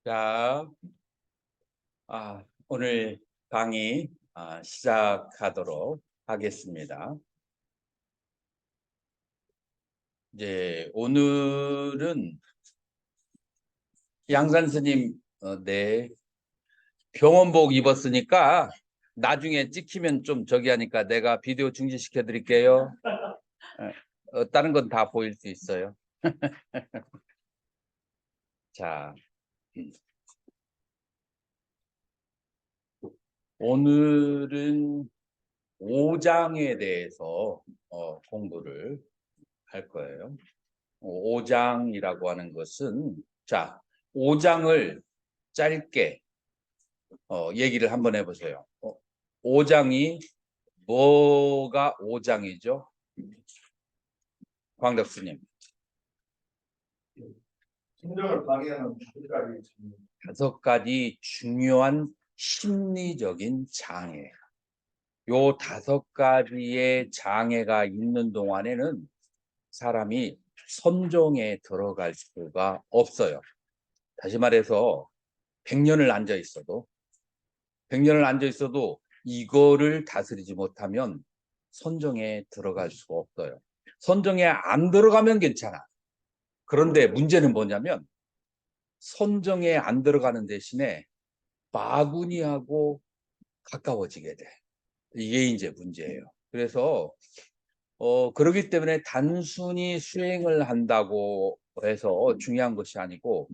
자, 오늘 강의 시작하도록 하겠습니다. 이제 오늘은 양산 스님 네, 병원복 입었으니까 나중에 찍히면 좀 저기 하니까 내가 비디오 중지시켜 드릴게요. 다른 건 다 보일 수 있어요. 자, 오늘은 5장에 대해서 공부를 할 거예요. 5장이라고 하는 것은, 자, 5장을 짧게 얘기를 한번 해보세요. 5장이 뭐가 5장이죠? 광덕스님. 심정을 방해하는 5가지 중요한 심리적인 장애. 요 5가지의 장애가 있는 동안에는 사람이 선종에 들어갈 수가 없어요. 다시 말해서 100년을 앉아 있어도 이거를 다스리지 못하면 선정에 들어갈 수가 없어요. 선정에 안 들어가면 괜찮아. 그런데 문제는 뭐냐면 선정에 안 들어가는 대신에 마구니하고 가까워지게 돼. 이게 이제 문제예요. 그래서 그렇기 때문에 단순히 수행을 한다고 해서 중요한 것이 아니고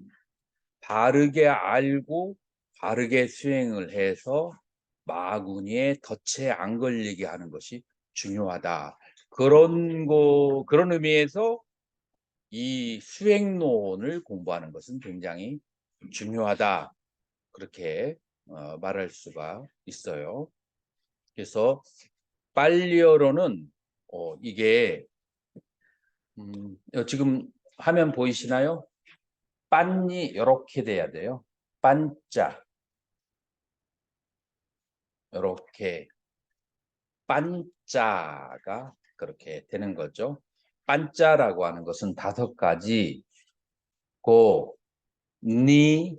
바르게 알고 바르게 수행을 해서 마구니에 덫에 안 걸리게 하는 것이 중요하다. 그런 의미에서 이 수행론을 공부하는 것은 굉장히 중요하다. 그렇게 말할 수가 있어요. 그래서 빨리어로는 이게 지금 화면 보이시나요? 빤이 이렇게 돼야 돼요. 빤자. 이렇게 빤자가 그렇게 되는 거죠. 빤자라고 하는 것은 5가지 고, 니,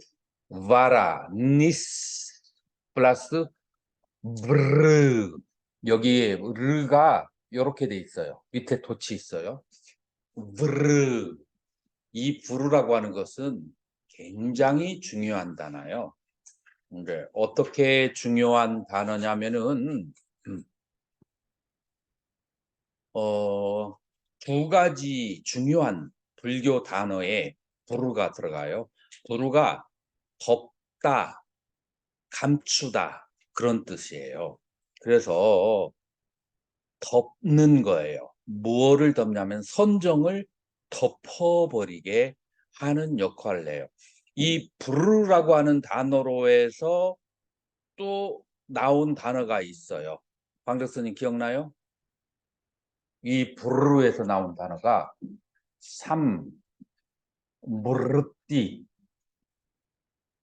바라, 니스 플러스 브르. 여기에 르가 이렇게 돼 있어요. 밑에 돛이 있어요. 브르. 이 부르라고 하는 것은 굉장히 중요한 단어예요. 근데 어떻게 중요한 단어냐면은 2가지 중요한 불교 단어에 부르가 들어가요. 부르가 덮다, 감추다 그런 뜻이에요. 그래서 덮는 거예요. 뭐를 덮냐면 선정을 덮어버리게 하는 역할을 해요. 이 부르라고 하는 단어로 해서 또 나온 단어가 있어요. 광덕스님 기억나요? 이 부르에서 나온 단어가 무르띠.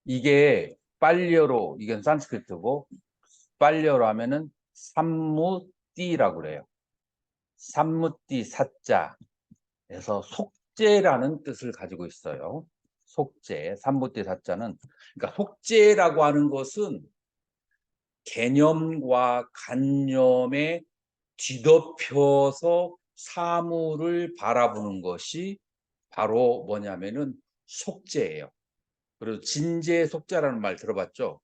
이게 빨려로, 이건 산스크리트고 빨려로 하면은 삼무띠라고 그래요. 삼무띠 사자. 그래서 속죄라는 뜻을 가지고 있어요. 속죄, 삼무띠 사자는, 그러니까 속죄라고 하는 것은 개념과 관념에 뒤덮여서 사물을 바라보는 것이 바로 뭐냐면은 속죄예요. 그리고 진제 속죄라는 말 들어봤죠?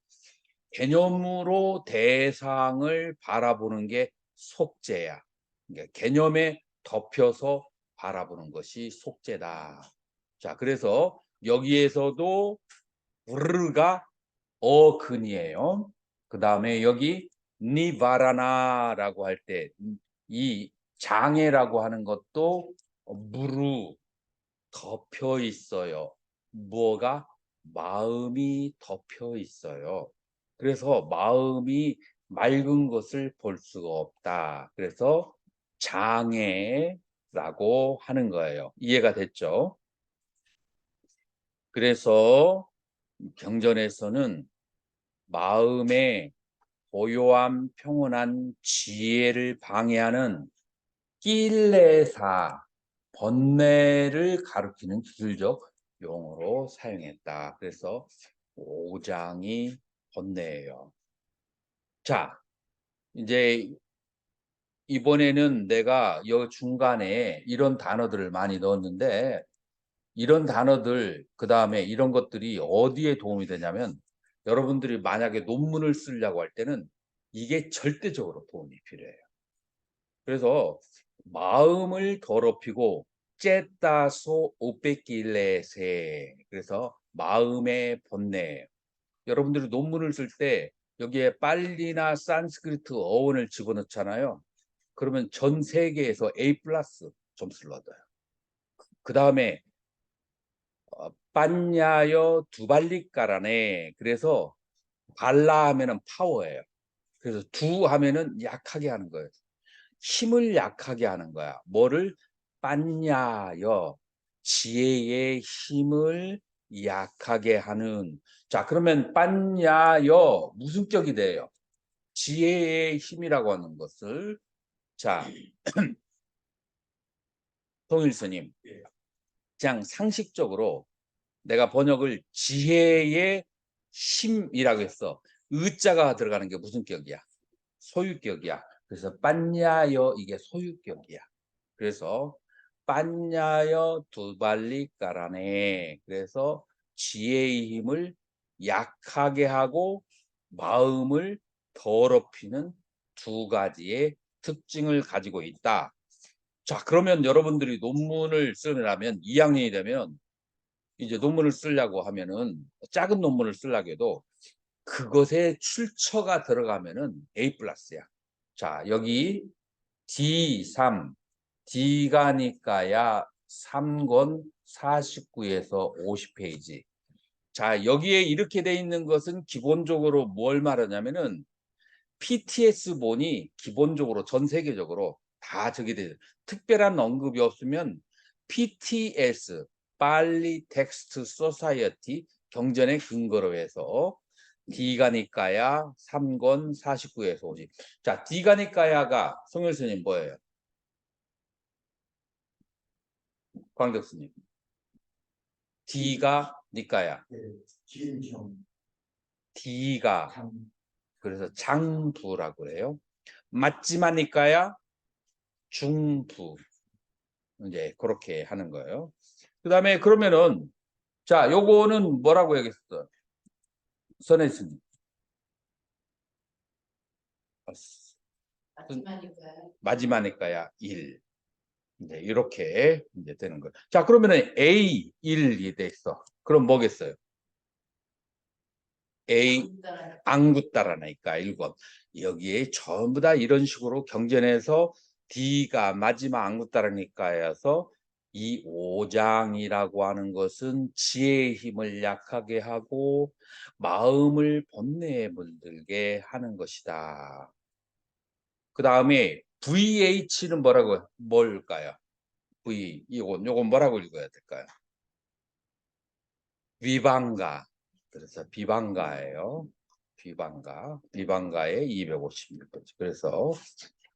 개념으로 대상을 바라보는 게 속죄야. 그러니까 개념에 덮여서 바라보는 것이 속죄다. 자, 그래서 여기에서도 부르가 어근이에요. 그 다음에 여기 니바라나라고 할 때 이 장애라고 하는 것도 무르 덮여 있어요. 뭐가? 마음이 덮여 있어요. 그래서 마음이 맑은 것을 볼 수가 없다. 그래서 장애, 라고 하는 거예요. 이해가 됐죠? 그래서 경전에서는 마음의 고요함, 평온한 지혜를 방해하는 낄레사, 번뇌를 가리키는 기술적 용어로 사용했다. 그래서 오장이 번뇌예요. 자, 이제 이번에는 내가 여 중간에 이런 단어들을 많이 넣었는데 이런 단어들, 그 다음에 이런 것들이 어디에 도움이 되냐면 여러분들이 만약에 논문을 쓰려고 할 때는 이게 절대적으로 도움이 필요해요. 그래서 마음을 더럽히고 째따소 오뺏길레세, 그래서 마음의 번뇌. 여러분들이 논문을 쓸 때 여기에 빨리나 산스크리트 어원을 집어넣잖아요. 그러면 전 세계에서 A 플러스 점수를 얻어요. 그 다음에 빤야여 두발리까라네. 그래서 발라 하면은 파워예요. 그래서 두 하면은 약하게 하는 거예요. 힘을 약하게 하는 거야. 뭐를? 빤야여, 지혜의 힘을 약하게 하는. 자, 그러면 빤야여 무슨 격이 돼요? 지혜의 힘이라고 하는 것을. 자, 통일스님, 그냥 상식적으로 내가 번역을 지혜의 힘이라고 했어. 의자가 들어가는 게 무슨 격이야? 소유격이야. 그래서 빤야여, 이게 소유격이야. 그래서 빤야여 두발리까라네. 그래서 지혜의 힘을 약하게 하고 마음을 더럽히는 두 가지의 특징을 가지고 있다. 자, 그러면 여러분들이 논문을 쓰려면 2학년이 되면 이제 논문을 쓰려고 하면은 작은 논문을 쓰려고 해도 그것에 출처가 들어가면은 A 플러스야. 자, 여기 D3, D가니까야 3권 49에서 50페이지. 자, 여기에 이렇게 돼 있는 것은 기본적으로 뭘 말하냐면은 PTS본이 기본적으로 전 세계적으로 다 저기 돼. 특별한 언급이 없으면 PTS, 빨리 텍스트 소사이어티 경전의 근거로 해서 디가니까야 3권 49에서 50. 자, 디가니까야가 성열 스님 뭐예요? 광덕 스님. 디가 니까야. 기인형 디가 장 그래서 장부라고 해요. 맞지마니까야 중부. 이제 그렇게 하는 거예요. 그다음에 그러면은 자, 요거는 뭐라고 얘기했어? 선혜스님. 마지막이니까야 1. 이제 이렇게 이제 되는 거예요. 자, 그러면은 A1이 돼 있어. 그럼 뭐겠어요? A 안굿다라니까 1권. 여기에 전부 다 이런 식으로 경전에서 D가 마지막 안굿다라니까여서 이 5장이라고 하는 것은 지혜의 힘을 약하게 하고 마음을 번뇌에 물들게 하는 것이다. 그 다음에 VH는 뭐라고 뭘까요? 요건 뭐라고 읽어야 될까요? 비방가. 그래서 비방가예요. 비방가의 256페이지. 그래서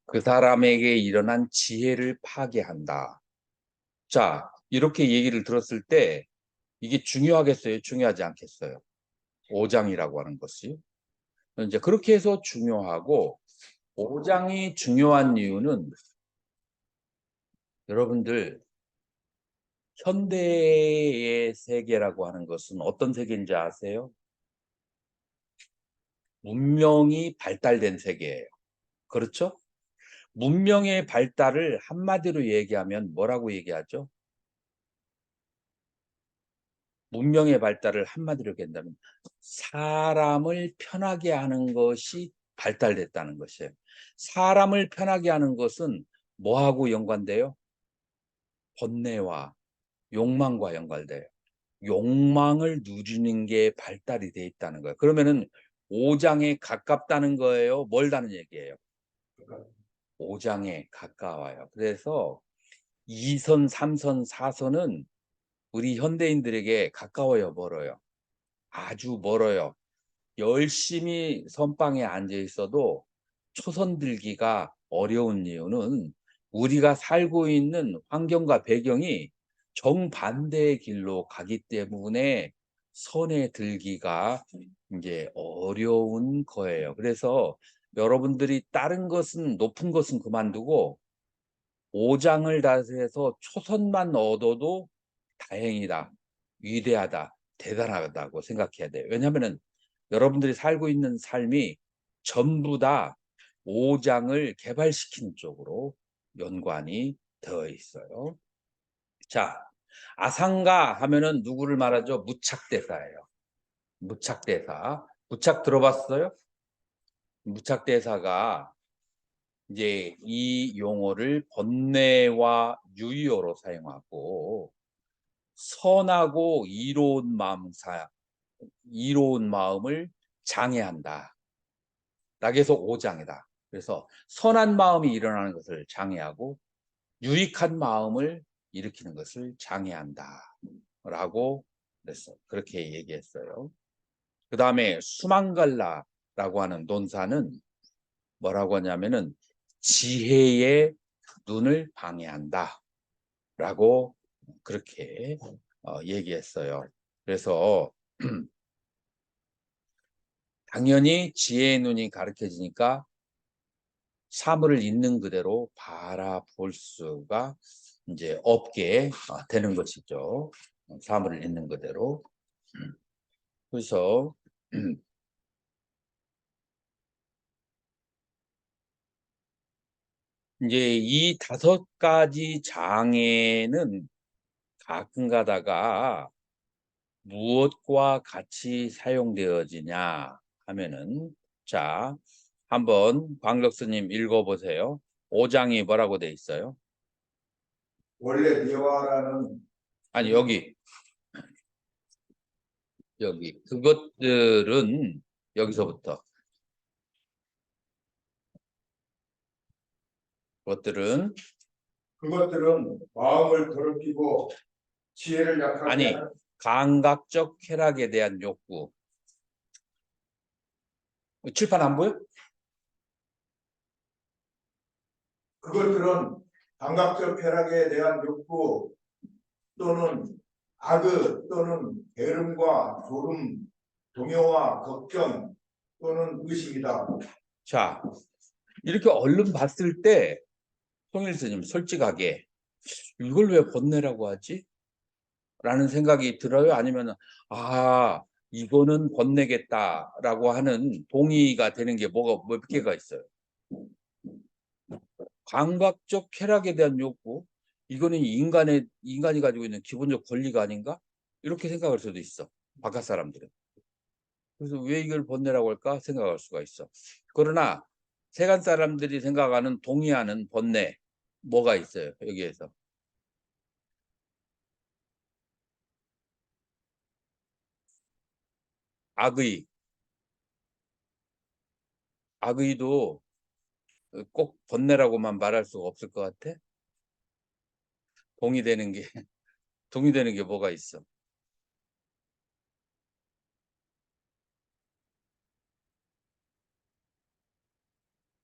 그 사람에게 일어난 지혜를 파괴한다. 자, 이렇게 얘기를 들었을 때 이게 중요하겠어요? 중요하지 않겠어요? 5장이라고 하는 것이. 이제 그렇게 해서 중요하고 5장이 중요한 이유는 여러분들 현대의 세계라고 하는 것은 어떤 세계인지 아세요? 문명이 발달된 세계예요. 그렇죠? 문명의 발달을 한마디로 얘기하면 뭐라고 얘기하죠? 문명의 발달을 한마디로 얘기한다면 사람을 편하게 하는 것이 발달됐다는 것이에요. 사람을 편하게 하는 것은 뭐하고 연관돼요? 번뇌와 욕망과 연관돼요. 욕망을 누리는 게 발달이 돼 있다는 거예요. 그러면은 5장에 가깝다는 거예요? 멀다는 얘기예요? 5장에 가까워요. 그래서 2선, 3선, 4선은 우리 현대인들에게 가까워요, 멀어요? 아주 멀어요. 열심히 선방에 앉아 있어도 초선 들기가 어려운 이유는 우리가 살고 있는 환경과 배경이 정반대의 길로 가기 때문에 선에 들기가 이제 어려운 거예요. 그래서 여러분들이 다른 것은 높은 것은 그만두고 오장을 다해서 초선만 얻어도 다행이다, 위대하다, 대단하다고 생각해야 돼요. 왜냐하면 여러분들이 살고 있는 삶이 전부 다 오장을 개발시키는 쪽으로 연관이 되어 있어요. 자, 아상가 하면은 누구를 말하죠? 무착대사예요. 무착대사. 무착 들어봤어요? 무착대사가 이제 이 용어를 번뇌와 유의어로 사용하고 선하고 이로운 마음을 장애한다. 낙에서 오장이다. 그래서 선한 마음이 일어나는 것을 장애하고 유익한 마음을 일으키는 것을 장애한다. 라고 그렇게 얘기했어요. 그 다음에 수망갈라라고 하는 논사는 뭐라고 하냐면은 지혜의 눈을 방해한다. 라고 그렇게 얘기했어요. 그래서 당연히 지혜의 눈이 가르쳐지니까 사물을 있는 그대로 바라볼 수가 이제 없게 되는 것이죠. 사물을 있는 그대로. 그래서 이제 이 5가지 장애는 가끔 가다가 무엇과 같이 사용되어지냐 하면은, 자, 한번 광덕스님 읽어보세요. 5장이 뭐라고 돼 있어요? 원래 뇌화라는 아니, 여기 그것들은 여기서부터 그것들은 그것들은 마음을 더럽히고 지혜를 약하게 아니, 하는 감각적 쾌락에 대한 욕구. 칠판 안 보여? 그것들은 감각적 쾌락에 대한 욕구 또는 악의 또는 게으름과 졸음, 동요와 걱정 또는 의심이다. 자, 이렇게 얼른 봤을 때 송일스님 솔직하게 이걸 왜 번뇌라고 하지? 라는 생각이 들어요? 아니면 이거는 번뇌겠다라고 하는 동의가 되는 게 뭐가 몇 개가 있어요? 감각적 쾌락에 대한 욕구, 이거는 인간이 가지고 있는 기본적 권리가 아닌가? 이렇게 생각할 수도 있어, 바깥 사람들은. 그래서 왜 이걸 번뇌라고 할까 생각할 수가 있어. 그러나 세간 사람들이 생각하는 동의하는 번뇌 뭐가 있어요? 여기에서 악의, 악의도 꼭 번뇌라고만 말할 수가 없을 것 같아. 동의되는 게 동의되는 게 뭐가 있어?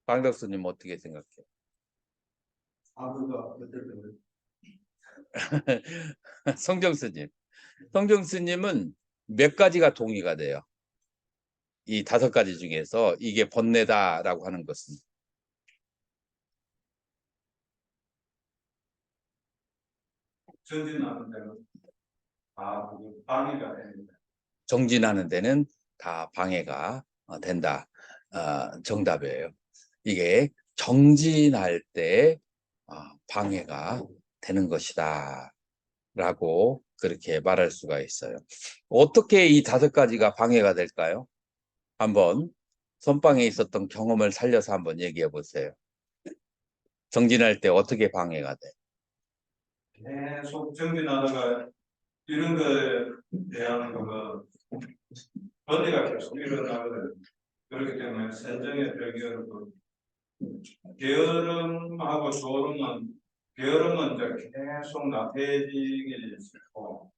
강덕수님 어떻게 생각해? 악의가 어떨 때는 성정스님, 성정스님은 몇 가지가 동의가 돼요? 이 5가지 중에서 이게 번뇌다라고 하는 것은 전진하는 데는 방해가 됩니다. 정진하는 데는 다 방해가 된다. 정답이에요. 이게 정진할 때 방해가 되는 것이다 라고 그렇게 말할 수가 있어요. 어떻게 이 5가지가 방해가 될까요? 한번 선방에 있었던 경험을 살려서 한번 얘기해 보세요. 정진할 때 어떻게 방해가 돼? 계속 정진하다가 이런 거에 대한 그 번뇌가 계속 일어나거든. 그렇기 때문에 선정에 들기 어렵고 게으름하고 졸음은 게으름은 이제 계속 나태해지게 되고,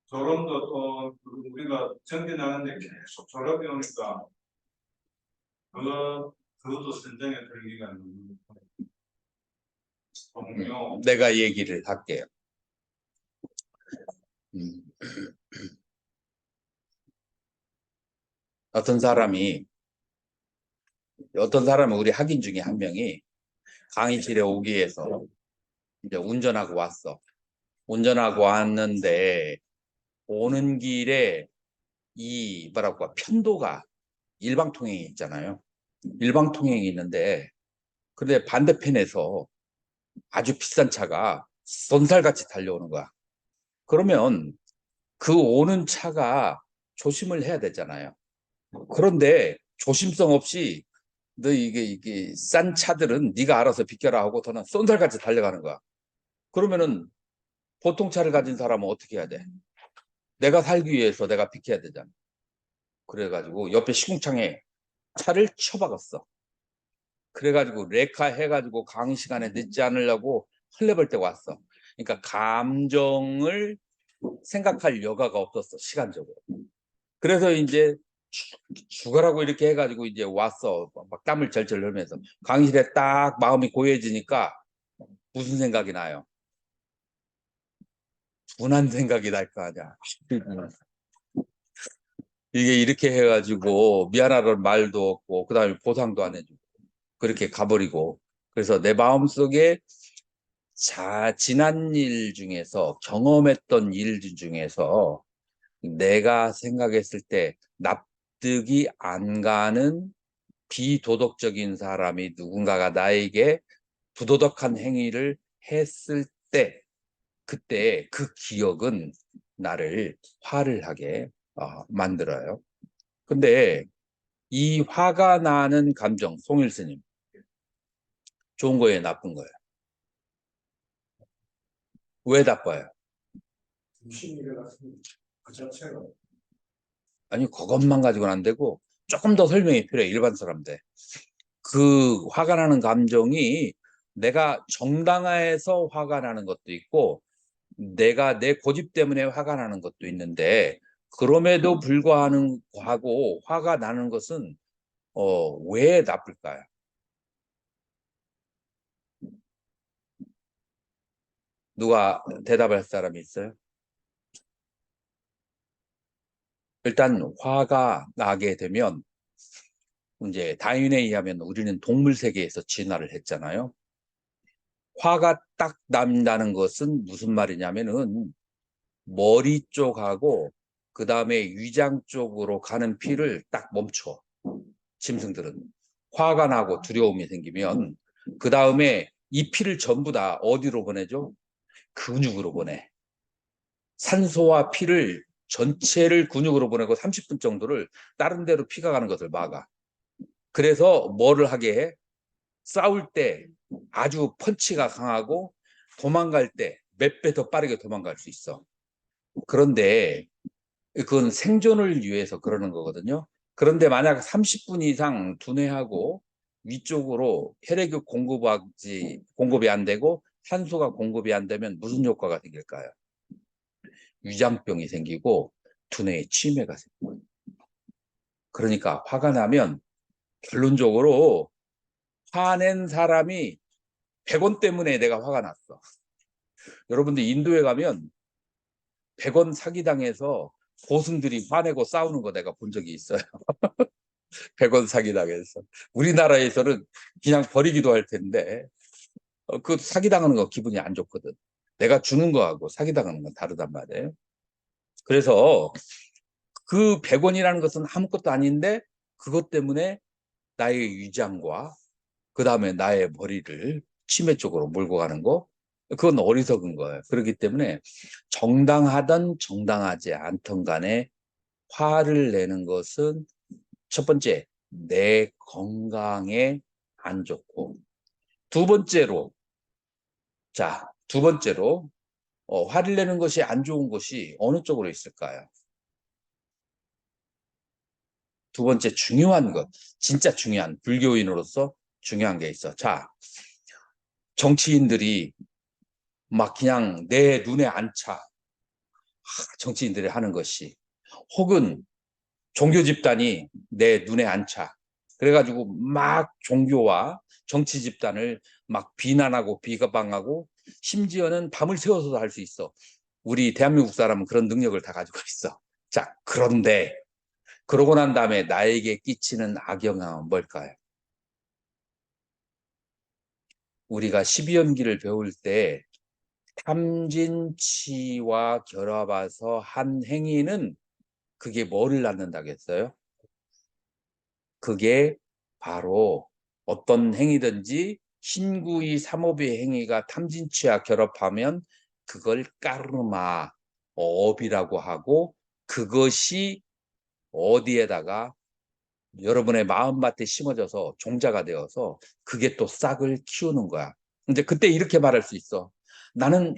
졸음도 또 우리가 전기 나는데 계속 졸음이 오니까 그것도 선정에 들기가 너무 동요. 내가 얘기를 할게요. 음. 어떤 사람은 우리 학인 중에 한 명이 강의실에 오기 위해서 이제 운전하고 왔어. 운전하고 왔는데 오는 길에 이 뭐라고 편도가 일방통행이 있잖아요. 일방통행이 있는데 근데 반대편에서 아주 비싼 차가 쏜살같이 달려오는 거야. 그러면 그 오는 차가 조심을 해야 되잖아요. 그런데 조심성 없이 너 이게 싼 차들은 네가 알아서 비켜라 하고 더는 쏜살같이 달려가는 거야. 그러면은 보통 차를 가진 사람은 어떻게 해야 돼? 내가 살기 위해서 내가 비켜야 되잖아. 그래가지고 옆에 시궁창에 차를 쳐박았어. 그래가지고 레카 해가지고 강의 시간에 늦지 않으려고 헐레벌 때 왔어. 그러니까 감정을 생각할 여가가 없었어, 시간적으로. 그래서 이제 죽어라고 이렇게 해가지고 이제 왔어. 막 땀을 절절 흘리면서 강의실에 딱 마음이 고여지니까 무슨 생각이 나요? 분한 생각이 날 거 아니야. 이게 이렇게 해가지고 미안하다는 말도 없고 그다음에 보상도 안 해주고 그렇게 가버리고 그래서 내 마음속에 지난 일 중에서 경험했던 일 중에서 내가 생각했을 때 납득이 안 가는 비도덕적인 사람이 누군가가 나에게 부도덕한 행위를 했을 때 그때 그 기억은 나를 화를 하게 만들어요. 근데 이 화가 나는 감정, 송일스님, 좋은 거예요, 나쁜 거예요? 왜 나빠요? 무슨 일이 났습니다. 그 자체가. 아니, 그것만 가지고는 안 되고 조금 더 설명이 필요해, 일반 사람들. 그 화가 나는 감정이 내가 정당화해서 화가 나는 것도 있고 내가 내 고집 때문에 화가 나는 것도 있는데 그럼에도 불구하고 화가 나는 것은 왜 나쁠까요? 누가 대답할 사람이 있어요? 일단 화가 나게 되면 이제 다윈에 의하면 우리는 동물 세계에서 진화를 했잖아요. 화가 딱 난다는 것은 무슨 말이냐면은 머리 쪽하고 그 다음에 위장 쪽으로 가는 피를 딱 멈춰. 짐승들은 화가 나고 두려움이 생기면 그 다음에 이 피를 전부 다 어디로 보내죠? 근육으로 보내. 산소와 피를 전체를 근육으로 보내고 30분 정도를 다른 데로 피가 가는 것을 막아. 그래서 뭐를 하게 해? 싸울 때 아주 펀치가 강하고 도망갈 때 몇 배 더 빠르게 도망갈 수 있어. 그런데 그건 생존을 위해서 그러는 거거든요. 그런데 만약 30분 이상 두뇌하고 위쪽으로 혈액이 공급이 안 되고 산소가 공급이 안 되면 무슨 효과가 생길까요? 위장병이 생기고 두뇌에 치매가 생겨요. 그러니까 화가 나면 결론적으로 화낸 사람이 100원 때문에 내가 화가 났어. 여러분들 인도에 가면 100원 사기당해서 고승들이 화내고 싸우는 거 내가 본 적이 있어요. 100원 사기당해서. 우리나라에서는 그냥 버리기도 할 텐데 그 사기당하는 거 기분이 안 좋거든. 내가 주는 거하고 사기당하는 건 다르단 말이에요. 그래서 그 100원이라는 것은 아무것도 아닌데 그것 때문에 나의 위장과 그 다음에 나의 머리를 치매 쪽으로 몰고 가는 거 그건 어리석은 거예요. 그렇기 때문에 정당하든 정당하지 않든 간에 화를 내는 것은 첫 번째 내 건강에 안 좋고 두 번째로 화를 내는 것이 안 좋은 것이 어느 쪽으로 있을까요? 두 번째 중요한 것, 진짜 중요한 불교인으로서 중요한 게 있어. 자, 정치인들이 막 그냥 내 눈에 안 차. 정치인들이 하는 것이. 혹은 종교 집단이 내 눈에 안 차. 그래가지고 막 종교와 정치 집단을 막 비난하고 비방하고 심지어는 밤을 새워서도 할 수 있어. 우리 대한민국 사람은 그런 능력을 다 가지고 있어. 자, 그런데 그러고 난 다음에 나에게 끼치는 악영향은 뭘까요? 우리가 12연기를 배울 때 탐진치와 결합해서 한 행위는 그게 뭐를 낳는다겠어요? 그게 바로 어떤 행위든지 신구이 삼업의 행위가 탐진치와 결합하면 그걸 까르마, 업이라고 하고 그것이 어디에다가 여러분의 마음밭에 심어져서 종자가 되어서 그게 또 싹을 키우는 거야. 근데 그때 이렇게 말할 수 있어. 나는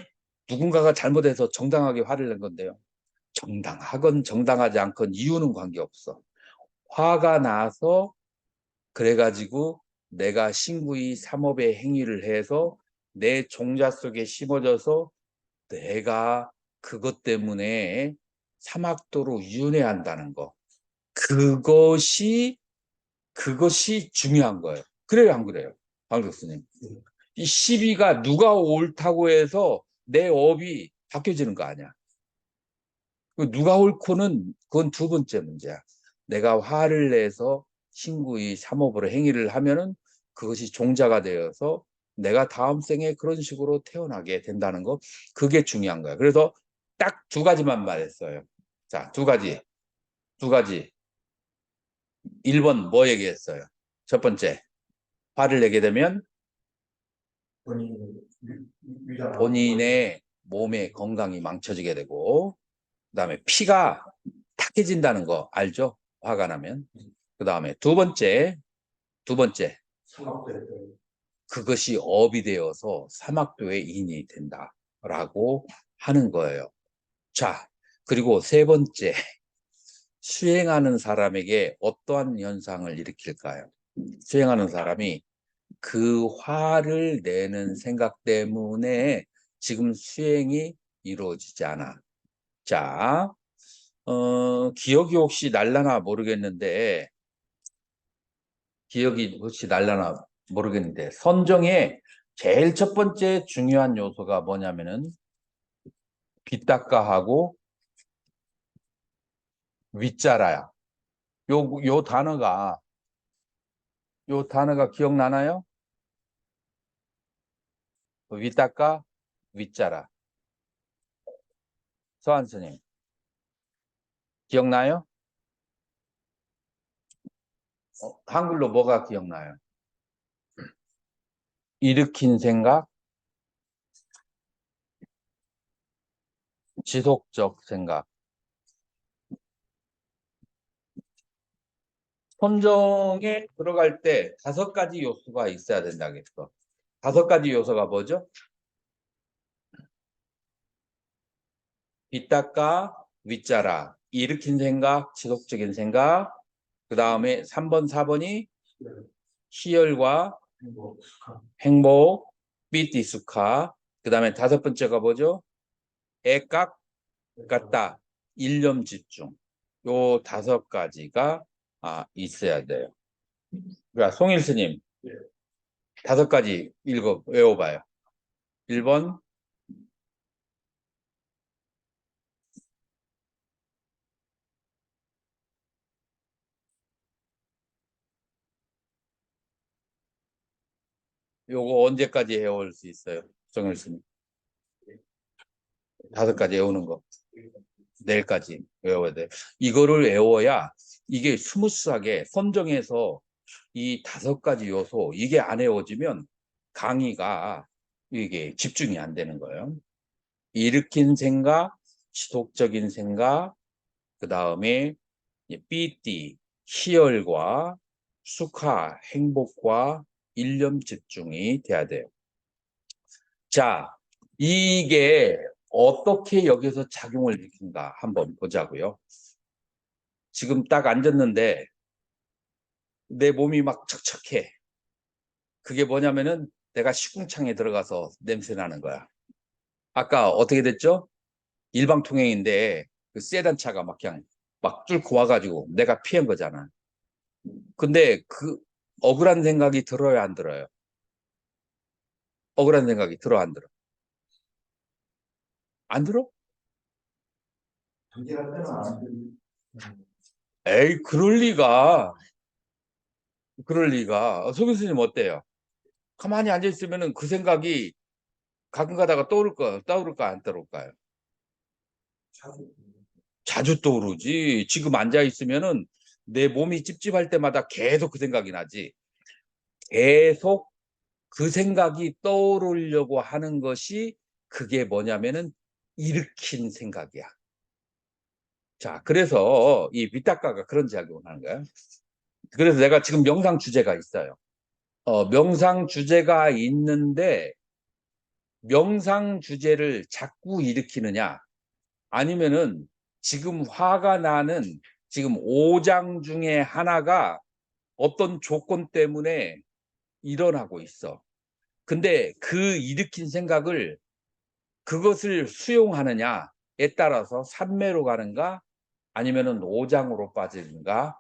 누군가가 잘못해서 정당하게 화를 낸 건데요. 정당하건 정당하지 않건 이유는 관계없어. 화가 나서 그래가지고 내가 신구이 삼업의 행위를 해서 내 종자 속에 심어져서 내가 그것 때문에 사막도로 윤회한다는 거. 그것이 중요한 거예요. 그래요, 안 그래요? 박 교수님. 이 시비가 누가 옳다고 해서 내 업이 바뀌어지는 거 아니야. 누가 옳고는 그건 두 번째 문제야. 내가 화를 내서 신구의 삼업으로 행위를 하면은 그것이 종자가 되어서 내가 다음 생에 그런 식으로 태어나게 된다는 거. 그게 중요한 거야. 그래서 딱 두 가지만 말했어요. 자, 두 가지. 두 가지. 1번 뭐 얘기했어요? 첫 번째, 화를 내게 되면 본인의 몸의 건강이 망쳐지게 되고, 그다음에 피가 탁해진다는 거 알죠? 화가 나면. 그다음에 두 번째, 그것이 업이 되어서 사막도의 인이 된다라고 하는 거예요. 자, 그리고 세 번째, 수행하는 사람에게 어떠한 현상을 일으킬까요? 수행하는 사람이 그 화를 내는 생각 때문에 지금 수행이 이루어지지 않아. 자, 기억이 혹시 날라나 모르겠는데, 선정의 제일 첫 번째 중요한 요소가 뭐냐면은, 빗닦아하고 윗자라야. 요 단어가 기억나나요? 윗닦아, 윗자라. 서한 스님, 기억나요? 한글로 뭐가 기억나요? 일으킨 생각, 지속적 생각. 선정에 들어갈 때 5가지 요소가 있어야 된다겠어. 5가지 요소가 뭐죠? 빗닦아, 윗자라, 일으킨 생각, 지속적인 생각. 그 다음에 3번, 4번이 희열과 행복, 삐띠수카. 그 다음에 5번째가 뭐죠? 애깍, 같다, 일념 집중. 요 5가지가 있어야 돼요. 그러니까 송일 스님 5가지 외워봐요. 1번, 요거 언제까지 외울 수 있어요? 송일 스님. 5가지 외우는 거. 내일까지 외워야 돼. 이거를 외워야 이게 스무스하게 선정해서 이 5가지 요소, 이게 안 외워지면 강의가 이게 집중이 안 되는 거예요. 일으킨 생각, 지속적인 생각, 그 다음에 삐띠, 희열과 수카, 행복과 일념 집중이 돼야 돼요. 자, 이게 어떻게 여기서 작용을 일으킨가 한번 보자고요. 지금 딱 앉았는데 내 몸이 막 척척해. 그게 뭐냐면은 내가 식궁창에 들어가서 냄새 나는 거야. 아까 어떻게 됐죠? 일방통행인데 그 세단차가 막 그냥 막 뚫고 와가지고 내가 피한 거잖아. 근데 그 억울한 생각이 들어요, 안 들어요? 억울한 생각이 들어, 안 들어? 안 들어? 경계할 때는 안 에이, 그럴 리가. 그럴 리가. 소 교수님 어때요? 가만히 앉아 있으면은 그 생각이 가끔 가다가 떠오를까, 안 떠오를까요? 자주 자주 떠오르지. 지금 앉아 있으면은 내 몸이 찝찝할 때마다 계속 그 생각이 나지. 계속 그 생각이 떠오르려고 하는 것이 그게 뭐냐면은 일으킨 생각이야. 자, 그래서 이 밑닦아가 그런 작용을 하는 거야. 그래서 내가 지금 명상 주제가 있어요. 명상 주제가 있는데 명상 주제를 자꾸 일으키느냐 아니면은 지금 화가 나는 지금 5장 중에 하나가 어떤 조건 때문에 일어나고 있어. 근데 그 일으킨 생각을 그것을 수용하느냐에 따라서 산매로 가는가 아니면은 5장으로 빠지는가에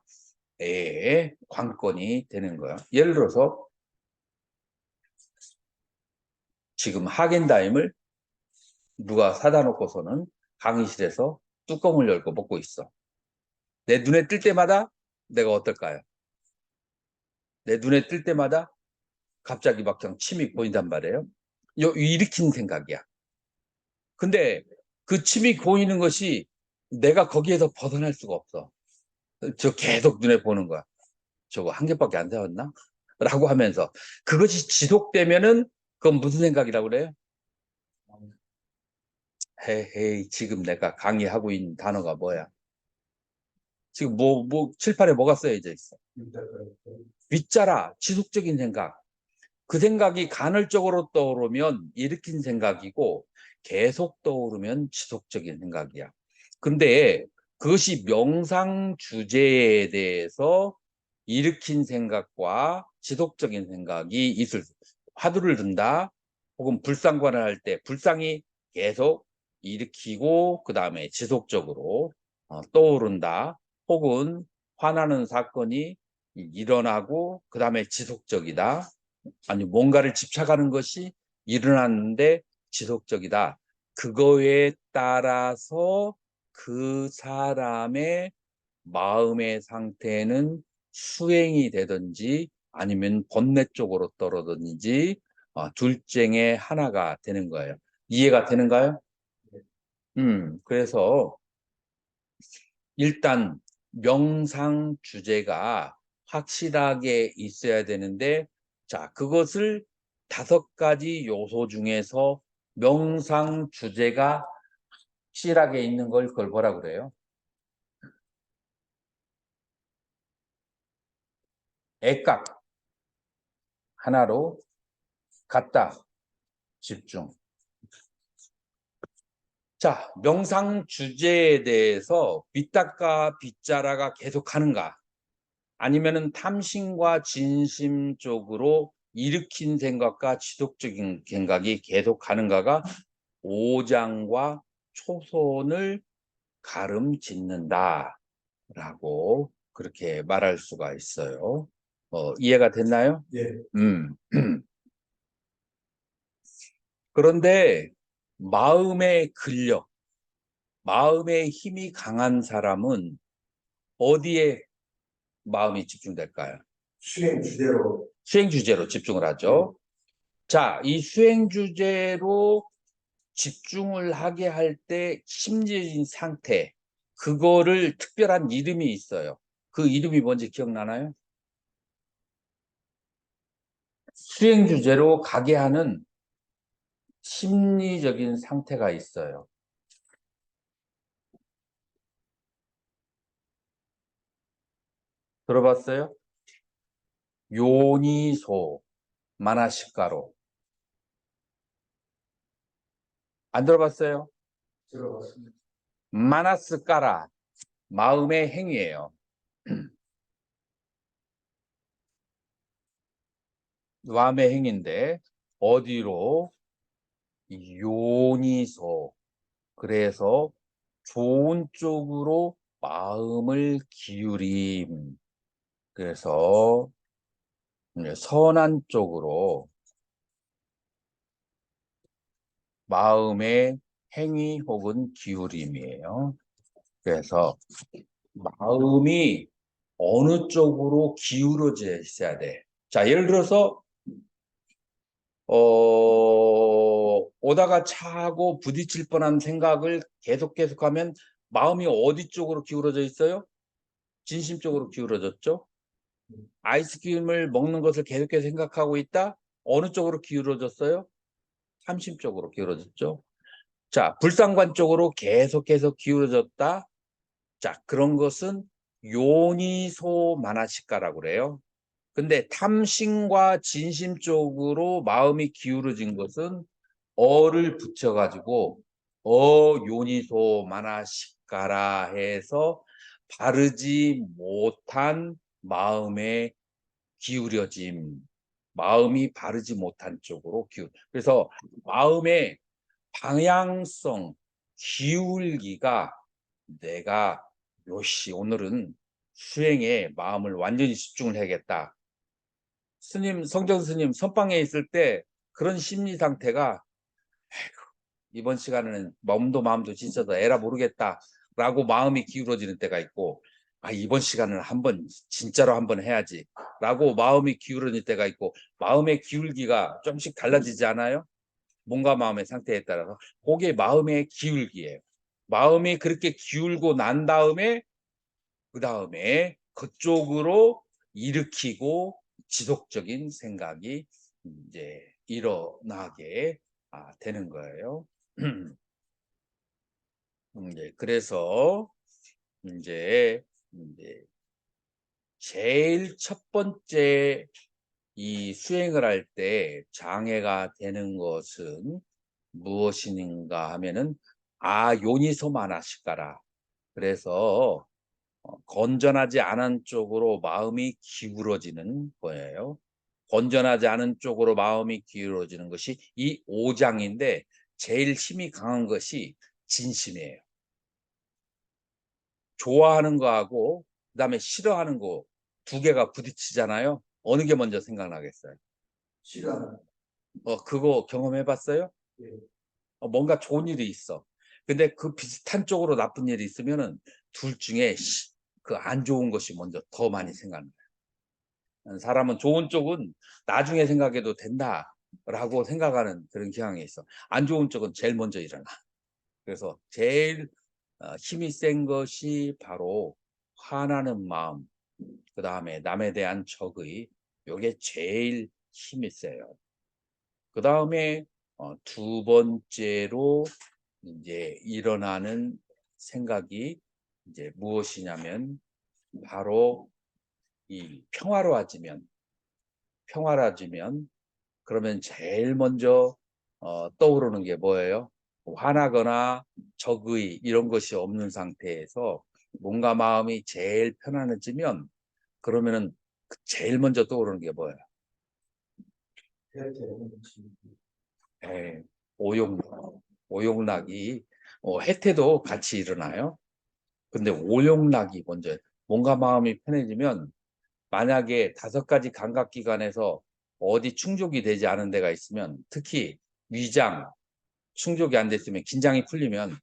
관건이 되는 거야. 예를 들어서 지금 하겐다임을 누가 사다 놓고서는 강의실에서 뚜껑을 열고 먹고 있어. 내 눈에 뜰 때마다 내가 어떨까요? 내 눈에 뜰 때마다 갑자기 막 그냥 침이 고인단 말이에요. 일으킨 생각이야. 근데 그 침이 고이는 것이 내가 거기에서 벗어날 수가 없어. 저 계속 눈에 보는 거야. 저거 한 개밖에 안 사왔나? 라고 하면서 그것이 지속되면은 그건 무슨 생각이라고 그래요? 헤이 지금 내가 강의하고 있는 단어가 뭐야? 지금 칠판에 뭐가 써져 있어? 윗자라, 지속적인 생각. 그 생각이 간헐적으로 떠오르면 일으킨 생각이고 계속 떠오르면 지속적인 생각이야. 근데 그것이 명상 주제에 대해서 일으킨 생각과 지속적인 생각이 있을 화두를 든다 혹은 불상관을 할 때 불상이 계속 일으키고 그 다음에 지속적으로 떠오른다 혹은 화나는 사건이 일어나고 그 다음에 지속적이다 아니 뭔가를 집착하는 것이 일어났는데 지속적이다 그거에 따라서 그 사람의 마음의 상태는 수행이 되든지 아니면 번뇌 쪽으로 떨어지든지 둘 중에 하나가 되는 거예요. 이해가 되는가요? 그래서 일단 명상 주제가 확실하게 있어야 되는데 자, 그것을 5가지 요소 중에서 명상 주제가 확실하게 있는 걸 그걸 뭐라 그래요? 애각 하나로 갖다 집중. 자, 명상 주제에 대해서 빗닦아 빗자라가 계속 하는가? 아니면은 탐심과 진심 쪽으로 일으킨 생각과 지속적인 생각이 계속 가는가가 5장과 초선을 가름짓는다 라고 그렇게 말할 수가 있어요. 이해가 됐나요? 예. 음. 그런데 마음의 근력, 마음의 힘이 강한 사람은 어디에 마음이 집중될까요? 수행 주제로 수행 주제로 집중을 하죠. 자, 이 수행 주제로 집중을 하게 할 때 심리적인 상태, 그거를 특별한 이름이 있어요. 그 이름이 뭔지 기억나나요? 수행 주제로 가게 하는 심리적인 상태가 있어요. 들어봤어요? 요니소, 마나시카로. 안 들어봤어요? 들어봤습니다. 마나스까라, 마음의 행위예요. 마음의 행위인데 어디로? 요니소. 그래서 좋은 쪽으로 마음을 기울임. 그래서 선한 쪽으로 마음의 행위 혹은 기울임이에요. 그래서 마음이 어느 쪽으로 기울어져 있어야 돼. 자, 예를 들어서 오다가 차하고 부딪힐 뻔한 생각을 계속하면 마음이 어디 쪽으로 기울어져 있어요? 진심 쪽으로 기울어졌죠? 아이스크림을 먹는 것을 계속해서 생각하고 있다? 어느 쪽으로 기울어졌어요? 삼심 쪽으로 기울어졌죠? 자, 불상관 쪽으로 계속해서 기울어졌다? 자, 그런 것은 요니소 마나시카라고 그래요. 근데 탐심과 진심 쪽으로 마음이 기울어진 것은 어를 붙여가지고 요니소 마나시카라 해서 바르지 못한 마음의 기울여짐, 마음이 바르지 못한 쪽으로 그래서 마음의 방향성, 기울기가 내가 요시 오늘은 수행에 마음을 완전히 집중을 해야겠다. 스님, 성정 스님 선방에 있을 때 그런 심리 상태가 이번 시간에는 몸도 마음도 지쳐서 에라 모르겠다 라고 마음이 기울어지는 때가 있고, 아, 이번 시간은 한번 진짜로 한번 해야지 라고 마음이 기울어질 때가 있고, 마음의 기울기가 조금씩 달라지지 않아요? 몸과 마음의 상태에 따라서. 그게 마음의 기울기예요. 마음이 그렇게 기울고 난 다음에 그 다음에 그쪽으로 일으키고 지속적인 생각이 이제 일어나게 되는 거예요. 그래서 이제 제일 첫 번째 이 수행을 할 때 장애가 되는 것은 무엇인가 하면은 요니소마나시카라. 그래서 건전하지 않은 쪽으로 마음이 기울어지는 거예요. 건전하지 않은 쪽으로 마음이 기울어지는 것이 이 오장인데 제일 힘이 강한 것이 진심이에요. 좋아하는 거하고 그다음에 싫어하는 거 두 개가 부딪히잖아요. 어느 게 먼저 생각나겠어요? 싫어하는. 그거 경험해 봤어요? 예. 뭔가 좋은 일이 있어. 근데 그 비슷한 쪽으로 나쁜 일이 있으면은 둘 중에 그 안 좋은 것이 먼저 더 많이 생각나요. 사람은 좋은 쪽은 나중에 생각해도 된다라고 생각하는 그런 경향이 있어. 안 좋은 쪽은 제일 먼저 일어나. 그래서 제일 힘이 센 것이 바로 화나는 마음, 그 다음에 남에 대한 적의, 요게 제일 힘이 세요. 그 다음에 두 번째로 이제 일어나는 생각이 이제 무엇이냐면 바로 이 평화로워지면 그러면 제일 먼저 떠오르는 게 뭐예요? 화나거나 적의 이런 것이 없는 상태에서 몸과 마음이 제일 편안해지면 그러면은 제일 먼저 떠오르는 게 뭐예요? 오용락. 오용락이 해태도 같이 일어나요. 근데 오용락이 먼저 몸과 마음이 편해지면 만약에 5가지 감각기관에서 어디 충족이 되지 않은 데가 있으면 특히 위장 충족이 안 됐으면 긴장이 풀리면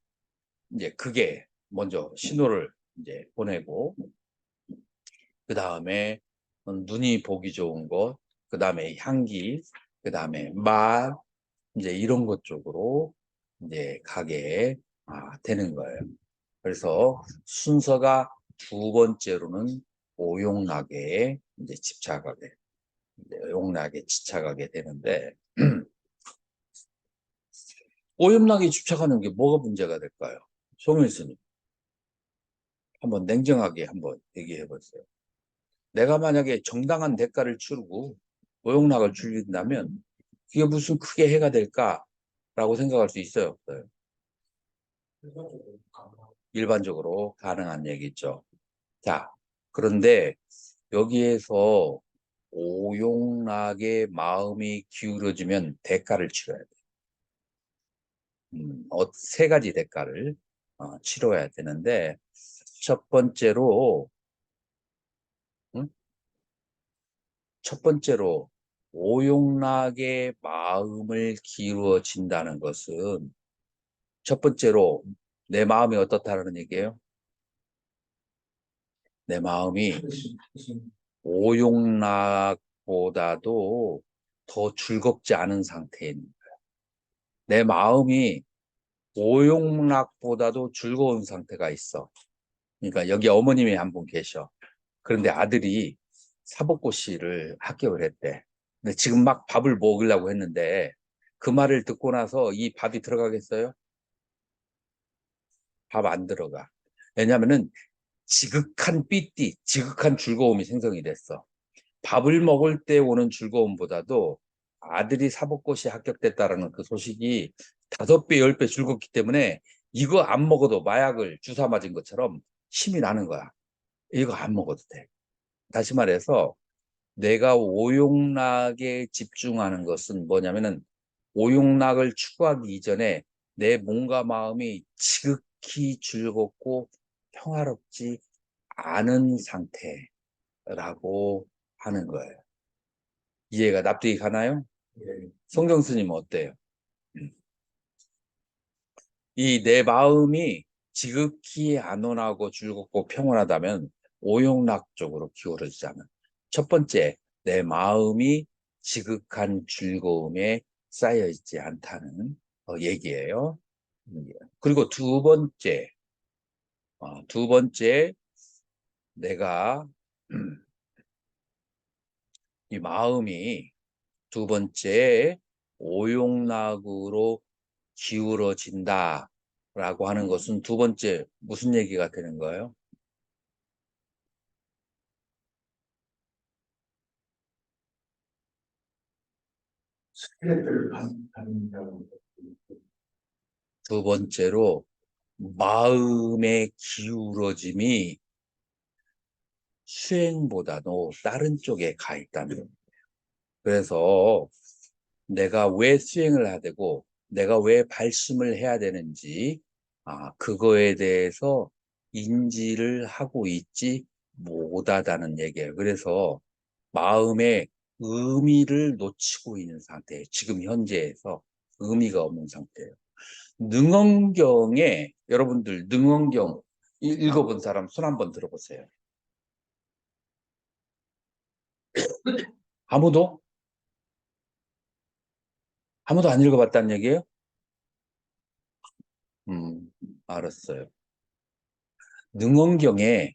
이제 그게 먼저 신호를 이제 보내고 그 다음에 눈이 보기 좋은 것, 그 다음에 향기, 그 다음에 맛 이제 이런 것 쪽으로 이제 가게 되는 거예요. 그래서 순서가 두 번째로는 오용락에 이제 오용락에 집착하게 되는데 오용락에 집착하는 게 뭐가 문제가 될까요? 송일스님 한번 냉정하게 한번 얘기해 보세요. 내가 만약에 정당한 대가를 치르고 오용락을 줄인다면 그게 무슨 크게 해가 될까라고 생각할 수 있어요, 없어요? 일반적으로 가능한 얘기죠. 자, 그런데 여기에서 오용락의 마음이 기울어지면 대가를 치러야 돼. 세 가지 대가를 치러야 되는데, 첫 번째로, 응? 첫 번째로 오용락의 마음을 기울어진다는 것은 첫 번째로 내 마음이 어떻다는 얘기예요? 내 마음이 오용락보다도 더 즐겁지 않은 상태인 거예요. 내 마음이 오용락보다도 즐거운 상태가 있어. 그러니까 여기 어머님이 한 분 계셔. 그런데 아들이 사법고시를 합격을 했대. 근데 지금 막 밥을 먹으려고 했는데 그 말을 듣고 나서 이 밥이 들어가겠어요? 밥 안 들어가. 왜냐하면은 지극한 삐띠, 지극한 즐거움이 생성이 됐어. 밥을 먹을 때 오는 즐거움보다도 아들이 사법고시 합격됐다라는 그 소식이 5배, 10배 즐겁기 때문에 이거 안 먹어도 마약을 주사 맞은 것처럼 힘이 나는 거야. 이거 안 먹어도 돼. 다시 말해서 내가 오용락에 집중하는 것은 뭐냐면은 오용락을 추구하기 이전에 내 몸과 마음이 지극히 즐겁고 평화롭지 않은 상태라고 하는 거예요. 이해가 납득이 가나요? 예. 성경 스님은 어때요? 이 내 마음이 지극히 안온하고 즐겁고 평온하다면 오용락 쪽으로 기울어지자면 첫 번째, 내 마음이 지극한 즐거움에 쌓여 있지 않다는 얘기예요. 그리고 두 번째, 내가 이 마음이 두 번째 오용락으로 기울어진다라고 하는 것은 두 번째 무슨 얘기가 되는 거예요? 스트레스를 받는다고. 두 번째로 마음의 기울어짐이 수행보다도 다른 쪽에 가 있다는 거예요. 그래서 내가 왜 수행을 해야 되고 내가 왜 발심을 해야 되는지 그거에 대해서 인지를 하고 있지 못하다는 얘기예요. 그래서 마음의 의미를 놓치고 있는 상태예요. 지금 현재에서 의미가 없는 상태예요. 능언경에 여러분들 능언경 읽어본 사람 손 한번 들어보세요. 아무도? 아무도 안 읽어봤다는 얘기예요? 알았어요. 능언경에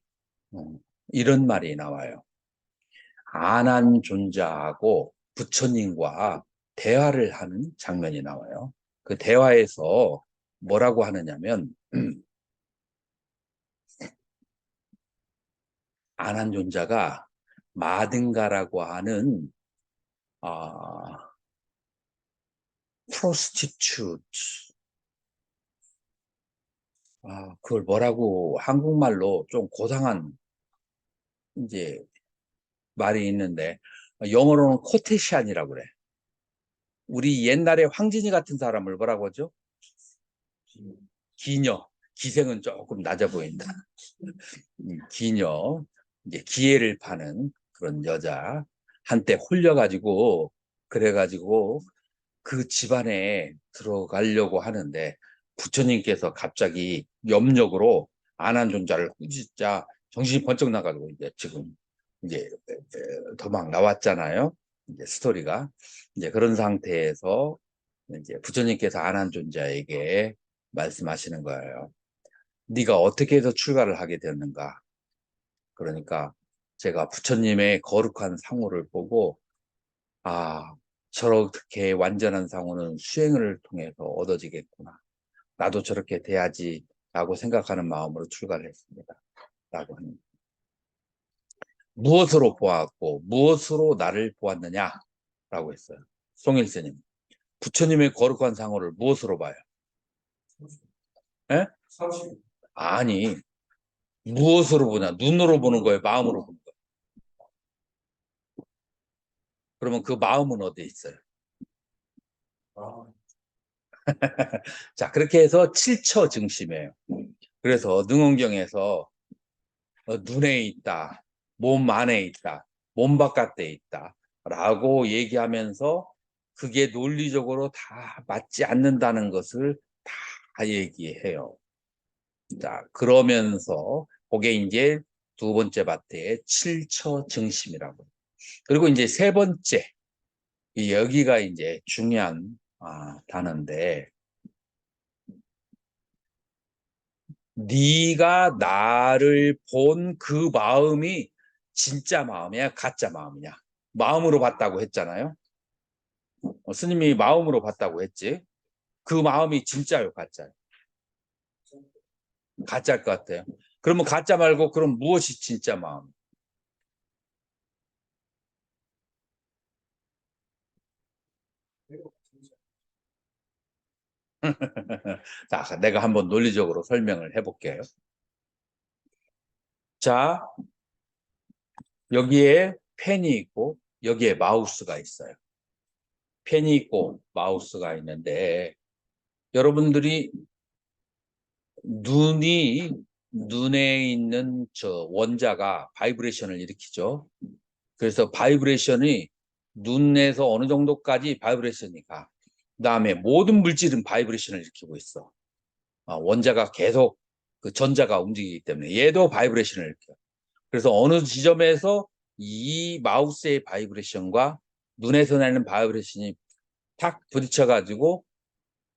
이런 말이 나와요. 아난존자하고 부처님과 대화를 하는 장면이 나와요. 그 대화에서 뭐라고 하느냐면 아난존자가 마든가라고 하는 프로스티튜트 그걸 뭐라고 한국말로 좀 고상한 이제 말이 있는데 영어로는 코테시안이라고 그래. 우리 옛날에 황진이 같은 사람을 뭐라고 하죠? 기녀. 기생은 조금 낮아 보인다. 기녀. 이제 기회를 파는 그런 여자. 한때 홀려가지고 그래가지고 그 집안에 들어가려고 하는데 부처님께서 갑자기 염력으로 안한존자를 진짜 정신이 번쩍 나가지고 이제 지금 이제 도망 나왔잖아요. 이제 스토리가 이제 그런 상태에서 이제 부처님께서 안한존자에게 말씀하시는 거예요. 네가 어떻게 해서 출가를 하게 되었는가? 그러니까 제가 부처님의 거룩한 상호를 보고 아, 저렇게 완전한 상호는 수행을 통해서 얻어지겠구나. 나도 저렇게 돼야지라고 생각하는 마음으로 출가를 했습니다. 라고 합니다. 무엇으로 보았고 무엇으로 나를 보았느냐? 라고 했어요. 송일스님. 부처님의 거룩한 상호를 무엇으로 봐요? 에? 사실 아니, 무엇으로 보냐? 눈으로 보는 거예요? 마음으로 보는 거예요? 그러면 그 마음은 어디에 있어요? 아, 자, 그렇게 해서 칠처 증심이에요. 그래서 능언경에서 눈에 있다, 몸 안에 있다, 몸 바깥에 있다 라고 얘기하면서 그게 논리적으로 다 맞지 않는다는 것을 다 얘기해요. 자, 그러면서 그게 이제 두 번째 바트의 칠처 증심이라고. 그리고 이제 세 번째, 여기가 이제 중요한 단어인데, 네가 나를 본 그 마음이 진짜 마음이야, 가짜 마음이냐? 마음으로 봤다고 했잖아요. 스님이 마음으로 봤다고 했지. 그 마음이 진짜요, 가짜요? 가짜일 것 같아요. 그러면 가짜 말고 그럼 무엇이 진짜 마음? 자, 내가 한번 논리적으로 설명을 해볼게요. 자, 여기에 펜이 있고 여기에 마우스가 있어요. 펜이 있고 마우스가 있는데 여러분들이 눈에 있는 저 원자가 바이브레이션을 일으키죠. 그래서 바이브레이션이 눈에서 어느 정도까지 바이브레이션이 가. 그다음에 모든 물질은 바이브레이션을 일으키고 있어. 원자가 계속 그 전자가 움직이기 때문에 얘도 바이브레이션을 일으켜. 그래서 어느 지점에서 이 마우스의 바이브레이션과 눈에서 나는 바이브레이션이 탁 부딪혀가지고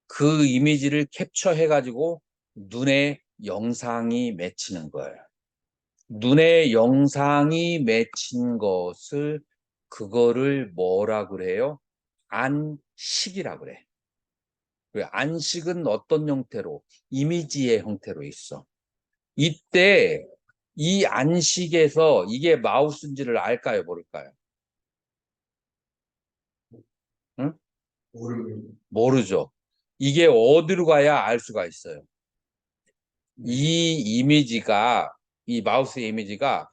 그 이미지를 캡처해가지고 눈에 영상이 맺히는 거예요. 눈에 영상이 맺힌 것을 그거를 뭐라 그래요? 안식이라 그래. 왜 안식은 어떤 형태로? 이미지의 형태로 있어. 이때 이 안식에서 이게 마우스인지를 알까요, 모를까요? 응? 모르겠 모르죠. 이게 어디로 가야 알 수가 있어요. 이 이미지가, 이 마우스 이미지가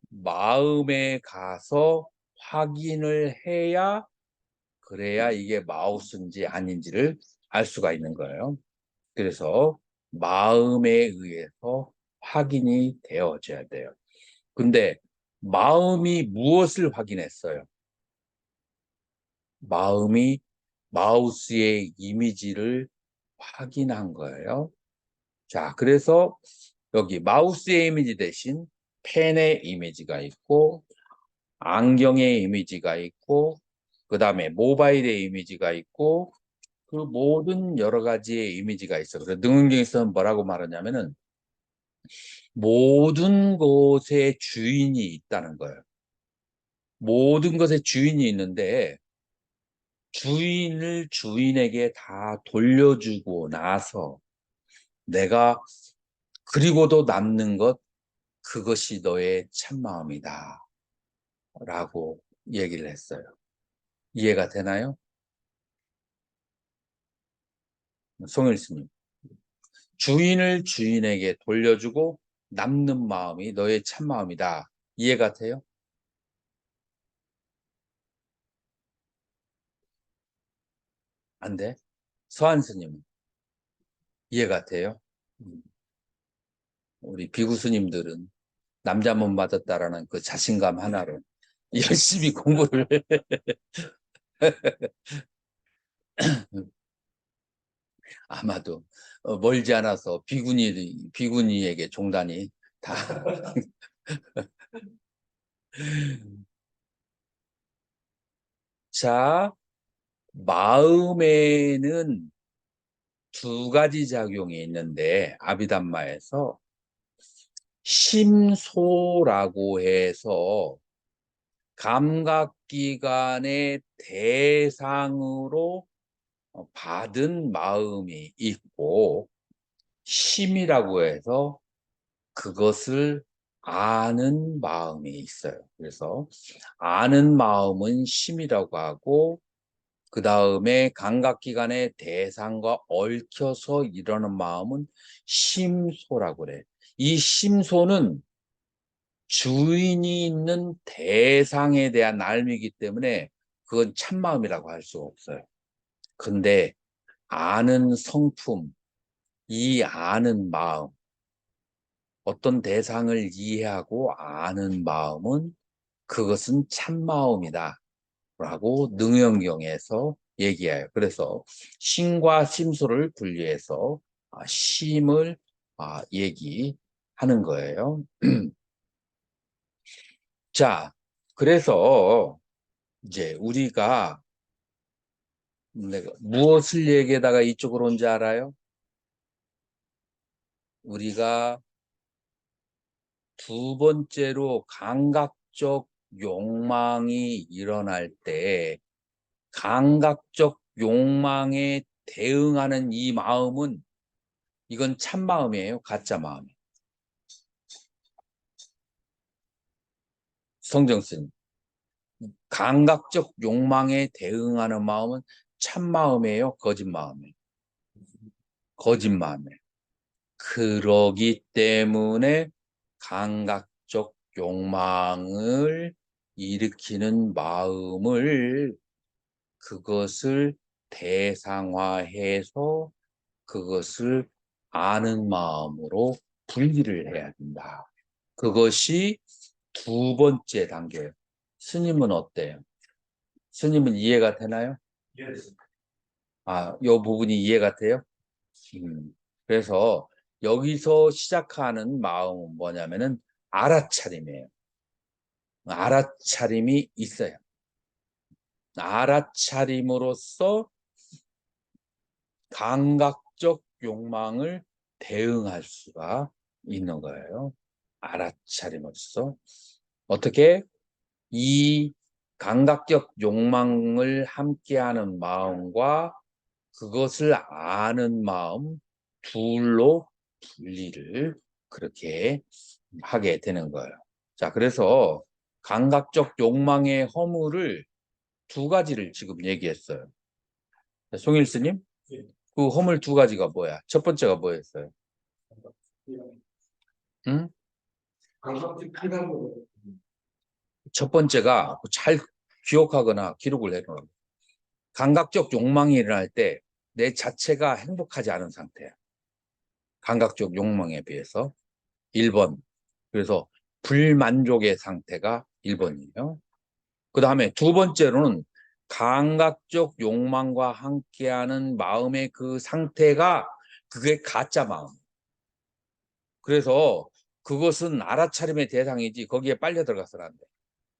마음에 가서 확인을 해야, 그래야 이게 마우스인지 아닌지를 알 수가 있는 거예요. 그래서 마음에 의해서 확인이 되어져야 돼요. 근데 마음이 무엇을 확인했어요? 마음이 마우스의 이미지를 확인한 거예요. 자, 그래서 여기 마우스의 이미지 대신 펜의 이미지가 있고 안경의 이미지가 있고 그 다음에 모바일의 이미지가 있고 그 모든 여러 가지의 이미지가 있어. 그래서 능응경에서는 뭐라고 말하냐면은 모든 것의 주인이 있다는 거예요. 모든 것의 주인이 있는데 주인을 주인에게 다 돌려주고 나서 내가 그리고도 남는 것 그것이 너의 참마음이다 라고 얘기를 했어요. 이해가 되나요? 송일 스님. 주인을 주인에게 돌려주고 남는 마음이 너의 참마음이다. 이해가 돼요? 안 돼? 서한 스님 이해가 돼요? 음, 우리 비구 스님들은 남자 몸 맞았다라는 그 자신감 하나로 열심히 공부를 아마도 멀지 않아서 비구니에게 종단이 다. 자, 마음에는 두 가지 작용이 있는데 아비담마에서 심소라고 해서 감각기관의 대상으로 받은 마음이 있고 심이라고 해서 그것을 아는 마음이 있어요. 그래서 아는 마음은 심이라고 하고 그 다음에 감각기관의 대상과 얽혀서 이러는 마음은 심소라고 그래. 이 심소는 주인이 있는 대상에 대한 알미이기 때문에 그건 참마음이라고 할 수 없어요. 근데 아는 성품, 이 아는 마음, 어떤 대상을 이해하고 아는 마음은 그것은 참마음이다 라고 능영경에서 얘기해요. 그래서 심과 심소를 분리해서 심을 얘기하는 거예요. 자, 그래서 이제 우리가 내가 무엇을 얘기하다가 이쪽으로 온지 알아요? 우리가 두 번째로 감각적 욕망이 일어날 때 감각적 욕망에 대응하는 이 마음은 이건 참 마음이에요, 가짜 마음이에요. 성정스님, 감각적 욕망에 대응하는 마음은 참 마음이에요, 거짓 마음이에요. 거짓 마음이에요. 그러기 때문에 감각적 욕망을 일으키는 마음을 그것을 대상화해서 그것을 아는 마음으로 분리를 해야 된다. 그것이 두 번째 단계예요. 스님은 어때요? 스님은 이해가 되나요? Yes. 이 부분이 이해가 돼요? 그래서 여기서 시작하는 마음은 뭐냐면은 알아차림이에요. 알아차림이 있어요. 알아차림으로써 감각적 욕망을 대응할 수가 있는 거예요. 알아차림으로써. 어떻게? 이 감각적 욕망을 함께하는 마음과 그것을 아는 마음 둘로 분리를 그렇게 하게 되는 거예요. 자, 그래서 감각적 욕망의 허물을 두 가지를 지금 얘기했어요. 송일스님, 예. 그 허물 두 가지가 뭐야? 첫 번째가 뭐였어요? 응? 감각적 피감으로. 첫 번째가 잘 기억하거나 기록을 해놓은 감각적 욕망이 일어날 때 내 자체가 행복하지 않은 상태야. 감각적 욕망에 비해서 1번. 그래서 불만족의 상태가 1번이에요. 그 다음에 두 번째로는 감각적 욕망과 함께하는 마음의 그 상태가 그게 가짜 마음. 그래서 그것은 알아차림의 대상이지 거기에 빨려 들어가서는 안 돼.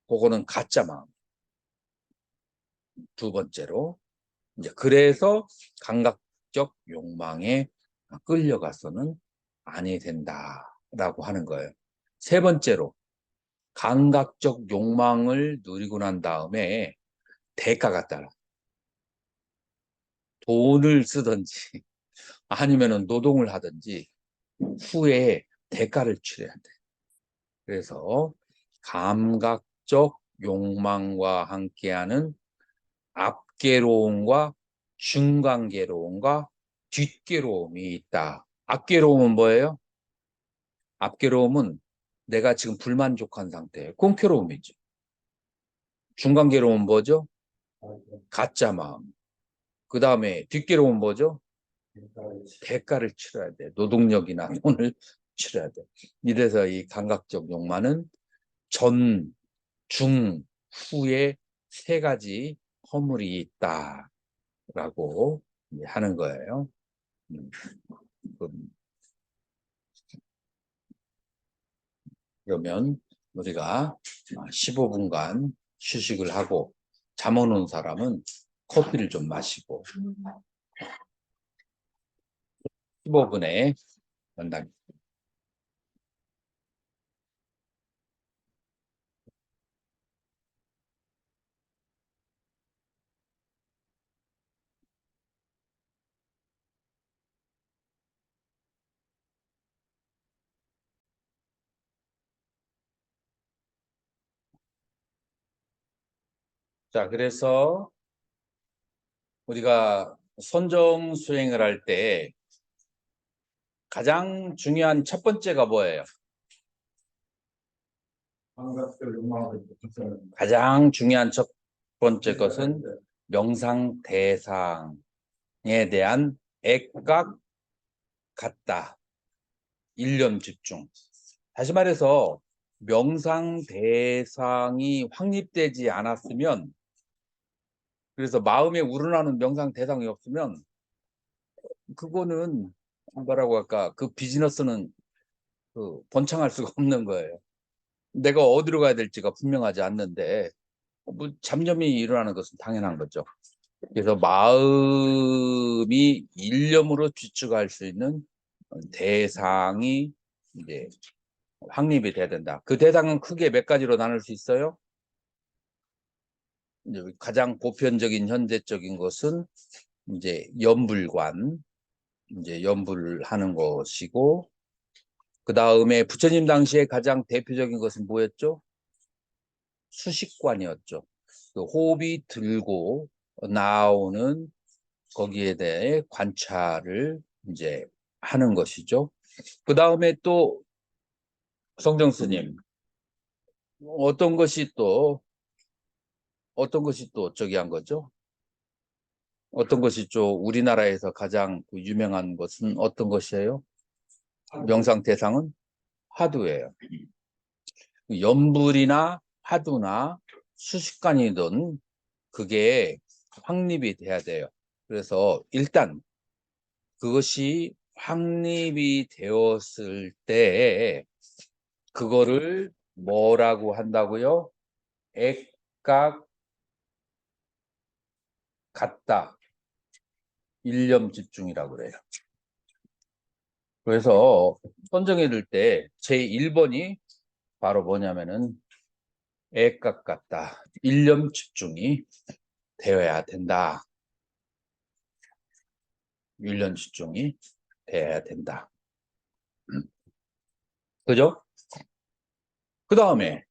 그거는 가짜 마음. 두 번째로. 이제 그래서 감각적 욕망에 끌려가서는 아니 된다라고 하는 거예요. 세 번째로 감각적 욕망을 누리고 난 다음에 대가가 따라. 돈을 쓰든지 아니면은 노동을 하든지 후에 대가를 치러야 돼. 그래서 감각적 욕망과 함께하는 앞괴로움과 중간괴로움과 뒷괴로움이 있다. 앞괴로움은 뭐예요? 앞괴로움은 내가 지금 불만족한 상태예요. 그건 괴로움이죠. 중간괴로움은 뭐죠? 가짜 마음. 그 다음에 뒷괴로움은 뭐죠? 대가를 치러야 돼. 노동력이나 돈을 치러야 돼. 이래서 이 감각적 욕망은 전, 중, 후에 세 가지 허물이 있다라고 하는 거예요. 그러면 우리가 15분간 휴식을 하고 잠 오는 사람은 커피를 좀 마시고 15분에 만나. 자, 그래서 우리가 선정 수행을 할 때 가장 중요한 첫 번째가 뭐예요? 감각적 욕망을. 가장 중요한 첫 번째 것은 명상 대상에 대한 애각 같다. 일념 집중. 다시 말해서 명상 대상이 확립되지 않았으면, 그래서 마음에 우러나는 명상 대상이 없으면 그거는 뭐라고 할까, 그 비즈니스는 그 번창할 수가 없는 거예요. 내가 어디로 가야 될지가 분명하지 않는데 뭐 잡념이 일어나는 것은 당연한 거죠. 그래서 마음이 일념으로 추측할 수 있는 대상이 이제 확립이 돼야 된다. 그 대상은 크게 몇 가지로 나눌 수 있어요. 이제 가장 보편적인 현대적인 것은 이제 연불관, 이제 연불하는 것이고, 그 다음에 부처님 당시에 가장 대표적인 것은 뭐였죠? 수식관이었죠. 그 호흡이 들고 나오는 거기에 대해 관찰을 이제 하는 것이죠. 그 다음에 또 성정 스님, 어떤 것이 또 저기 한 거죠? 어떤 것이 좀 우리나라에서 가장 그 유명한 것은 어떤 것이에요? 명상 대상은 화두예요. 연불이나 화두나 수식관이든 그게 확립이 돼야 돼요. 그래서 일단 그것이 확립이 되었을 때 그거를 뭐라고 한다고요? 애각 같다. 일념 집중이라고 그래요. 그래서 선정해 둘 때 제1번이 바로 뭐냐면은 애각 같다. 일념 집중이 되어야 된다. 일념 집중이 되어야 된다. 그죠? 그 다음에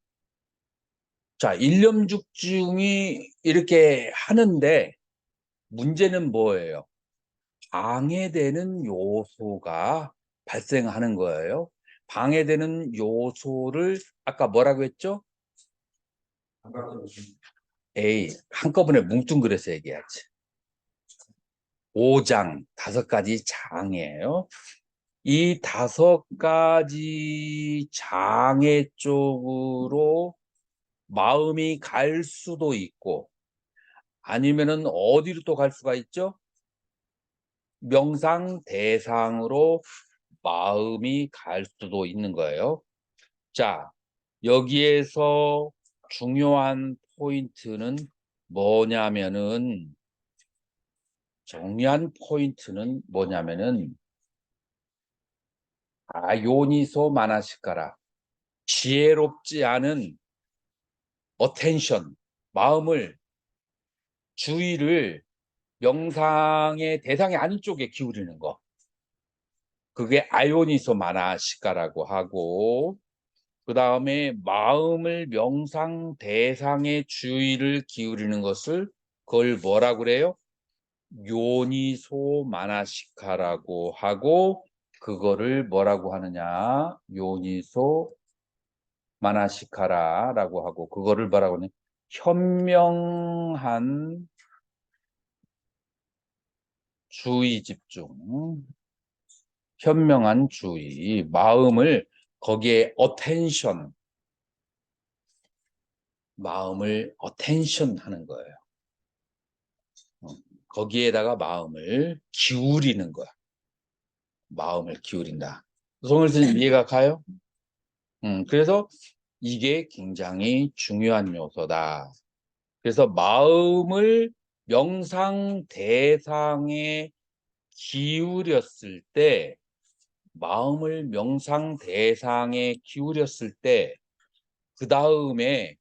자, 일념 집중이 이렇게 하는데 문제는 뭐예요? 방해되는 요소가 발생하는 거예요. 방해되는 요소를 아까 뭐라고 했죠? 에이, 한꺼번에 뭉뚱그려서 얘기하지. 5장, 5가지 장이에요. 이 5가지 장애 쪽으로 마음이 갈 수도 있고, 아니면은 어디로 또 갈 수가 있죠? 명상 대상으로 마음이 갈 수도 있는 거예요. 자, 여기에서 중요한 포인트는 뭐냐면은, 정리한 포인트는 뭐냐면은, 아요니소 마나시카라. 지혜롭지 않은 어텐션, 마음을, 주의를 명상의 대상이 아닌 쪽에 기울이는 거. 그게 아요니소 마나시카라고 하고, 그 다음에 마음을 명상 대상의 주의를 기울이는 것을 그걸 뭐라고 그래요? 요니소 마나시카라고 하고, 그거를 뭐라고 하느냐? 요니소 마나시카라라고 하고, 그거를 뭐라고 하냐? 현명한 주의 집중, 현명한 주의, 마음을 거기에 마음을 어텐션 하는 거예요. 거기에다가 마음을 기울이는 거야. 마음을 기울인다. 송을 스님 이해가 가요? 그래서 이게 굉장히 중요한 요소다. 그래서 마음을 명상 대상에 기울였을 때, 마음을 명상 대상에 기울였을 때, 그 다음에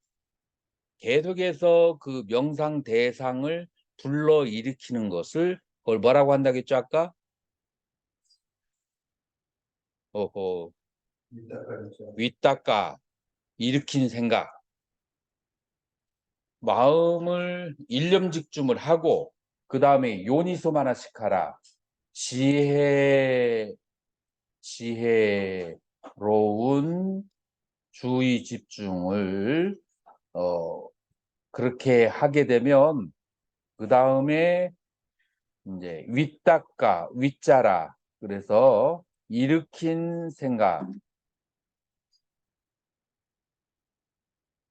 계속해서 그 명상 대상을 불러일으키는 것을 그걸 뭐라고 한다겠죠, 아까? 어허, 윗닦아, 일으킨 생각. 마음을 일념 집중을 하고, 그 다음에 요니소마나시카라, 지혜로운 주의 집중을 그렇게 하게 되면 그 다음에 이제 윗닦아, 윗자라. 그래서 일으킨 생각.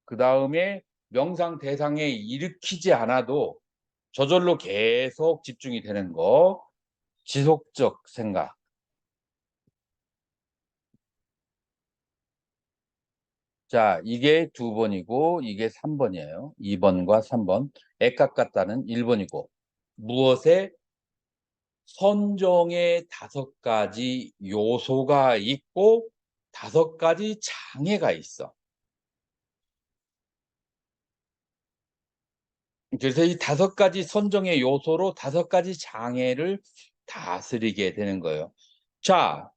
그 다음에 명상 대상에 일으키지 않아도 저절로 계속 집중이 되는 거. 지속적 생각. 자, 이게 2번이고 이게 3번이에요. 2번과 3번. 애깍 같다는 1번이고 무엇에 선정의 5가지 요소가 있고 5가지 장애가 있어. 그래서 이 5가지 선정의 요소로 5가지 장애를 다스리게 되는 거예요. 자,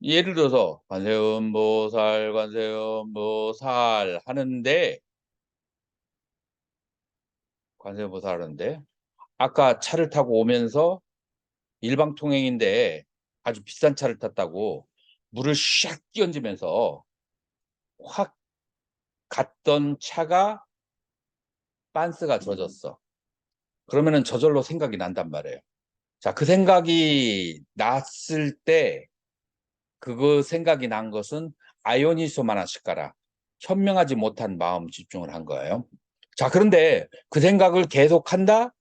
예를 들어서 관세음보살, 관세음보살 하는데 관세음보살 하는데 아까 차를 타고 오면서 일방통행인데 아주 비싼 차를 탔다고 물을 샥 끼얹으면서 확 갔던 차가 빤스가 젖었어. 그러면은 저절로 생각이 난단 말이에요. 자, 그 생각이 났을 때 그거 생각이 난 것은 아요니소마나시카라, 현명하지 못한 마음 집중을 한 거예요. 자, 그런데 그 생각을 계속한다?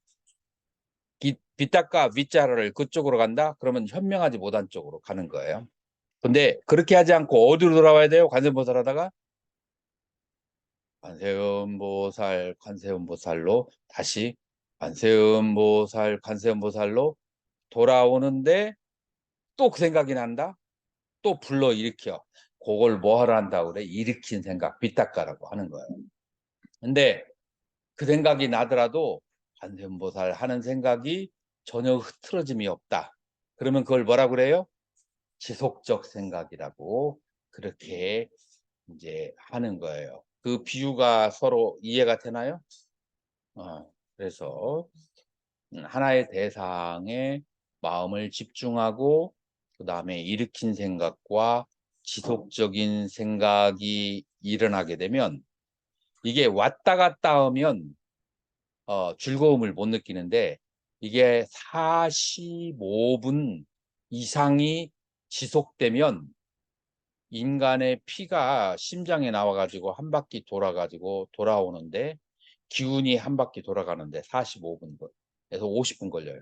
빗닦아 윗자라를 그쪽으로 간다? 그러면 현명하지 못한 쪽으로 가는 거예요. 근데 그렇게 하지 않고 어디로 돌아와야 돼요? 관세음보살 하다가 관세음보살, 관세음보살로 다시 관세음보살, 관세음보살로 돌아오는데 또 그 생각이 난다? 또 불러일으켜. 그걸 뭐 하러 한다고 그래? 일으킨 생각, 빗닦아라고 하는 거예요. 근데 그 생각이 나더라도 관세음보살 하는 생각이 전혀 흐트러짐이 없다. 그러면 그걸 뭐라고 그래요? 지속적 생각이라고 그렇게 이제 하는 거예요. 그 비유가 서로 이해가 되나요? 그래서 하나의 대상에 마음을 집중하고 그 다음에 일으킨 생각과 지속적인 생각이 일어나게 되면 이게 왔다 갔다 하면 즐거움을 못 느끼는데 이게 45분 이상이 지속되면 인간의 피가 심장에 나와가지고 한 바퀴 돌아가지고 돌아오는데 기운이 한 바퀴 돌아가는데 45분, 그래서 50분 걸려요.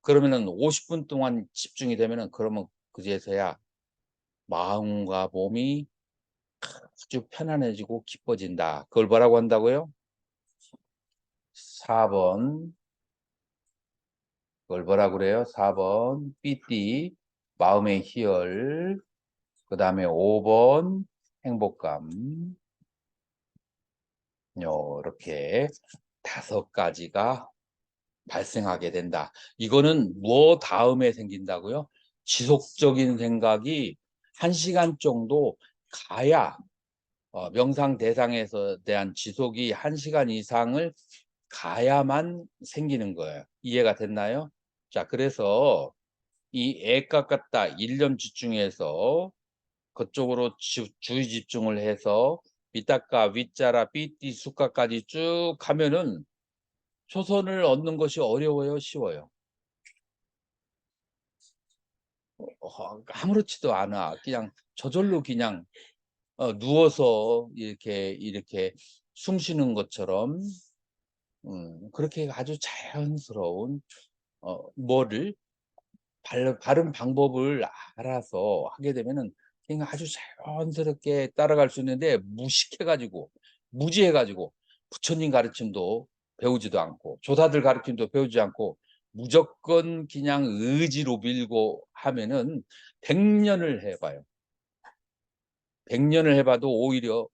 그러면은 50분 동안 집중이 되면은 그러면 그제서야 마음과 몸이 아주 편안해지고 기뻐진다. 그걸 뭐라고 한다고요? 4번. 그걸 뭐라고 그래요? 4번 삐띠 마음의 희열. 그 다음에 5번 행복감. 이렇게 5가지가 발생하게 된다. 이거는 뭐 다음에 생긴다고요? 지속적인 생각이 1시간 정도 가야 명상 대상에서 대한 지속이 1시간 이상을 가야만 생기는 거예요. 이해가 됐나요? 자, 그래서 이 애깍 같다 일념 집중해서 그쪽으로 주의 집중을 해서 밑닦아 윗자라 삐띠 수가까지 쭉 가면은 초선을 얻는 것이 어려워요, 쉬워요? 아무렇지도 않아. 그냥 저절로 그냥 누워서 이렇게 숨 쉬는 것처럼 그렇게 아주 자연스러운 뭐를 바른 방법을 알아서 하게 되면은 그냥 아주 자연스럽게 따라갈 수 있는데 무식해가지고 무지해가지고 부처님 가르침도 배우지도 않고 조사들 가르침도 배우지 않고 무조건 그냥 의지로 밀고 하면은 100년을 해봐요. 100년을 해봐도 오히려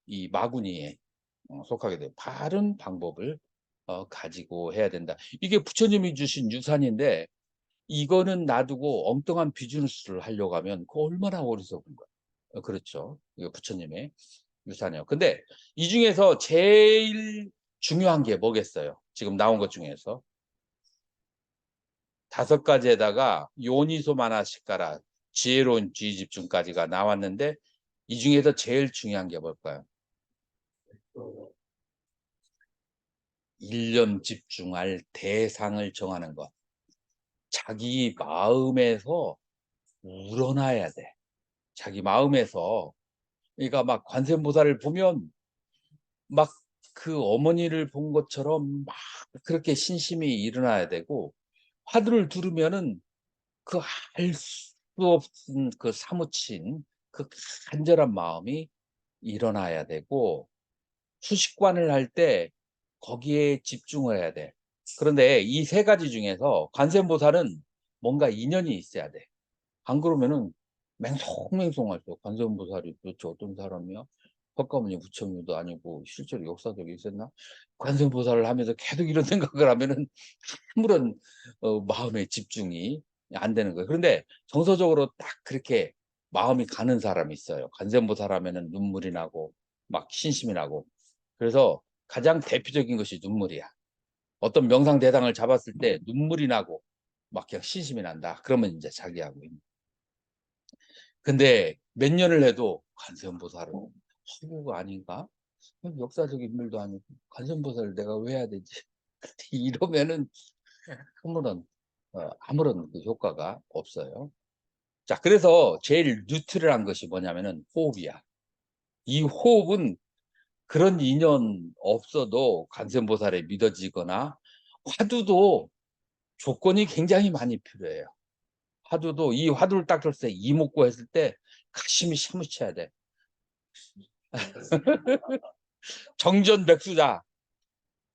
이 마구니에 속하게 돼요. 바른 방법을 가지고 해야 된다. 이게 부처님이 주신 유산인데 이거는 놔두고 엉뚱한 비즈니스를 하려고 하면 그 얼마나 어리석은 거야. 그렇죠. 이거 부처님의 유산이요. 근데 이 중에서 제일 중요한 게 뭐겠어요? 지금 나온 것 중에서 5가지에다가 요니소 마나시카라 지혜로운 주의 집중까지가 나왔는데 이 중에서 제일 중요한 게 뭘까요? 일념 집중할 대상을 정하는 것. 자기 마음에서 우러나야 돼. 자기 마음에서. 그러니까 막 관세음보살을 보면 막 그 어머니를 본 것처럼 막 그렇게 신심이 일어나야 되고, 화두를 들으면은 그 알 수 없은 그 사무친 그 간절한 마음이 일어나야 되고, 수식관을 할 때 거기에 집중을 해야 돼. 그런데 이 세 가지 중에서 관세음보살은 뭔가 인연이 있어야 돼. 안 그러면은 맹송맹송할 때 관세음보살이 도대체 어떤 사람이야? 헛가모니 부처님도 아니고 실제로 역사적이 있었나? 관세음보살을 하면서 계속 이런 생각을 하면은 아무런 마음의 집중이 안 되는 거예요. 그런데 정서적으로 딱 그렇게 마음이 가는 사람이 있어요. 관세음보살 하면은 눈물이 나고 막 신심이 나고. 그래서 가장 대표적인 것이 눈물이야. 어떤 명상 대상을 잡았을 때 눈물이 나고 막 그냥 신심이 난다. 그러면 이제 자기하고 있는. 근데 몇 년을 해도 관세음보살은 허구가 아닌가? 역사적인 인물도 아니고 관세음보살을 내가 왜 해야 되지? 이러면은 아무런 그 효과가 없어요. 자, 그래서 제일 뉴트럴한 것이 뭐냐면은 호흡이야. 이 호흡은 그런 인연 없어도 관세음보살에 믿어지거나, 화두도 조건이 굉장히 많이 필요해요. 화두도 이 화두를 딱 들었을 때 이목구 했을 때 가심이 사무쳐야 돼. 정전백수자,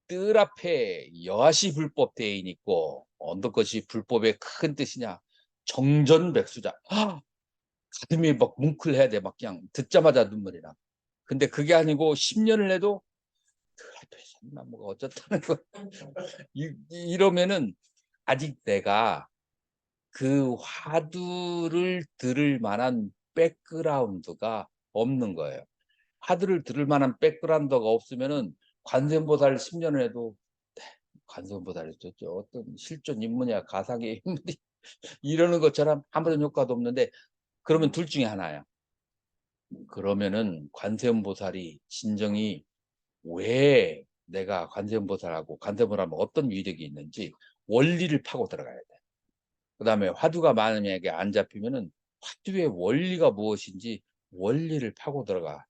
뜰 앞에 여하시 불법 대인 있고 어느 것이 불법의 큰 뜻이냐? 정전백수자. 가슴이 막 뭉클해야 돼. 막 그냥 듣자마자 눈물이 나. 근데 그게 아니고 10년을 해도 뜰 앞에 참나무가 어쩌다는 거. 이러면은 아직 내가 그 화두를 들을 만한 백그라운드가 없는 거예요. 화두를 들을 만한 백그라운드가 없으면은 관세음보살 10년을 해도 관세음보살이 어떤 실존 인물이야, 가상의 인물이 이러는 것처럼 아무런 효과도 없는데, 그러면 둘 중에 하나야. 그러면은 관세음보살이 진정이 왜 내가 관세음보살하고 관세음보살하면 어떤 위력이 있는지 원리를 파고 들어가야 돼. 그 다음에 화두가 만약에 안 잡히면은 화두의 원리가 무엇인지 원리를 파고 들어가.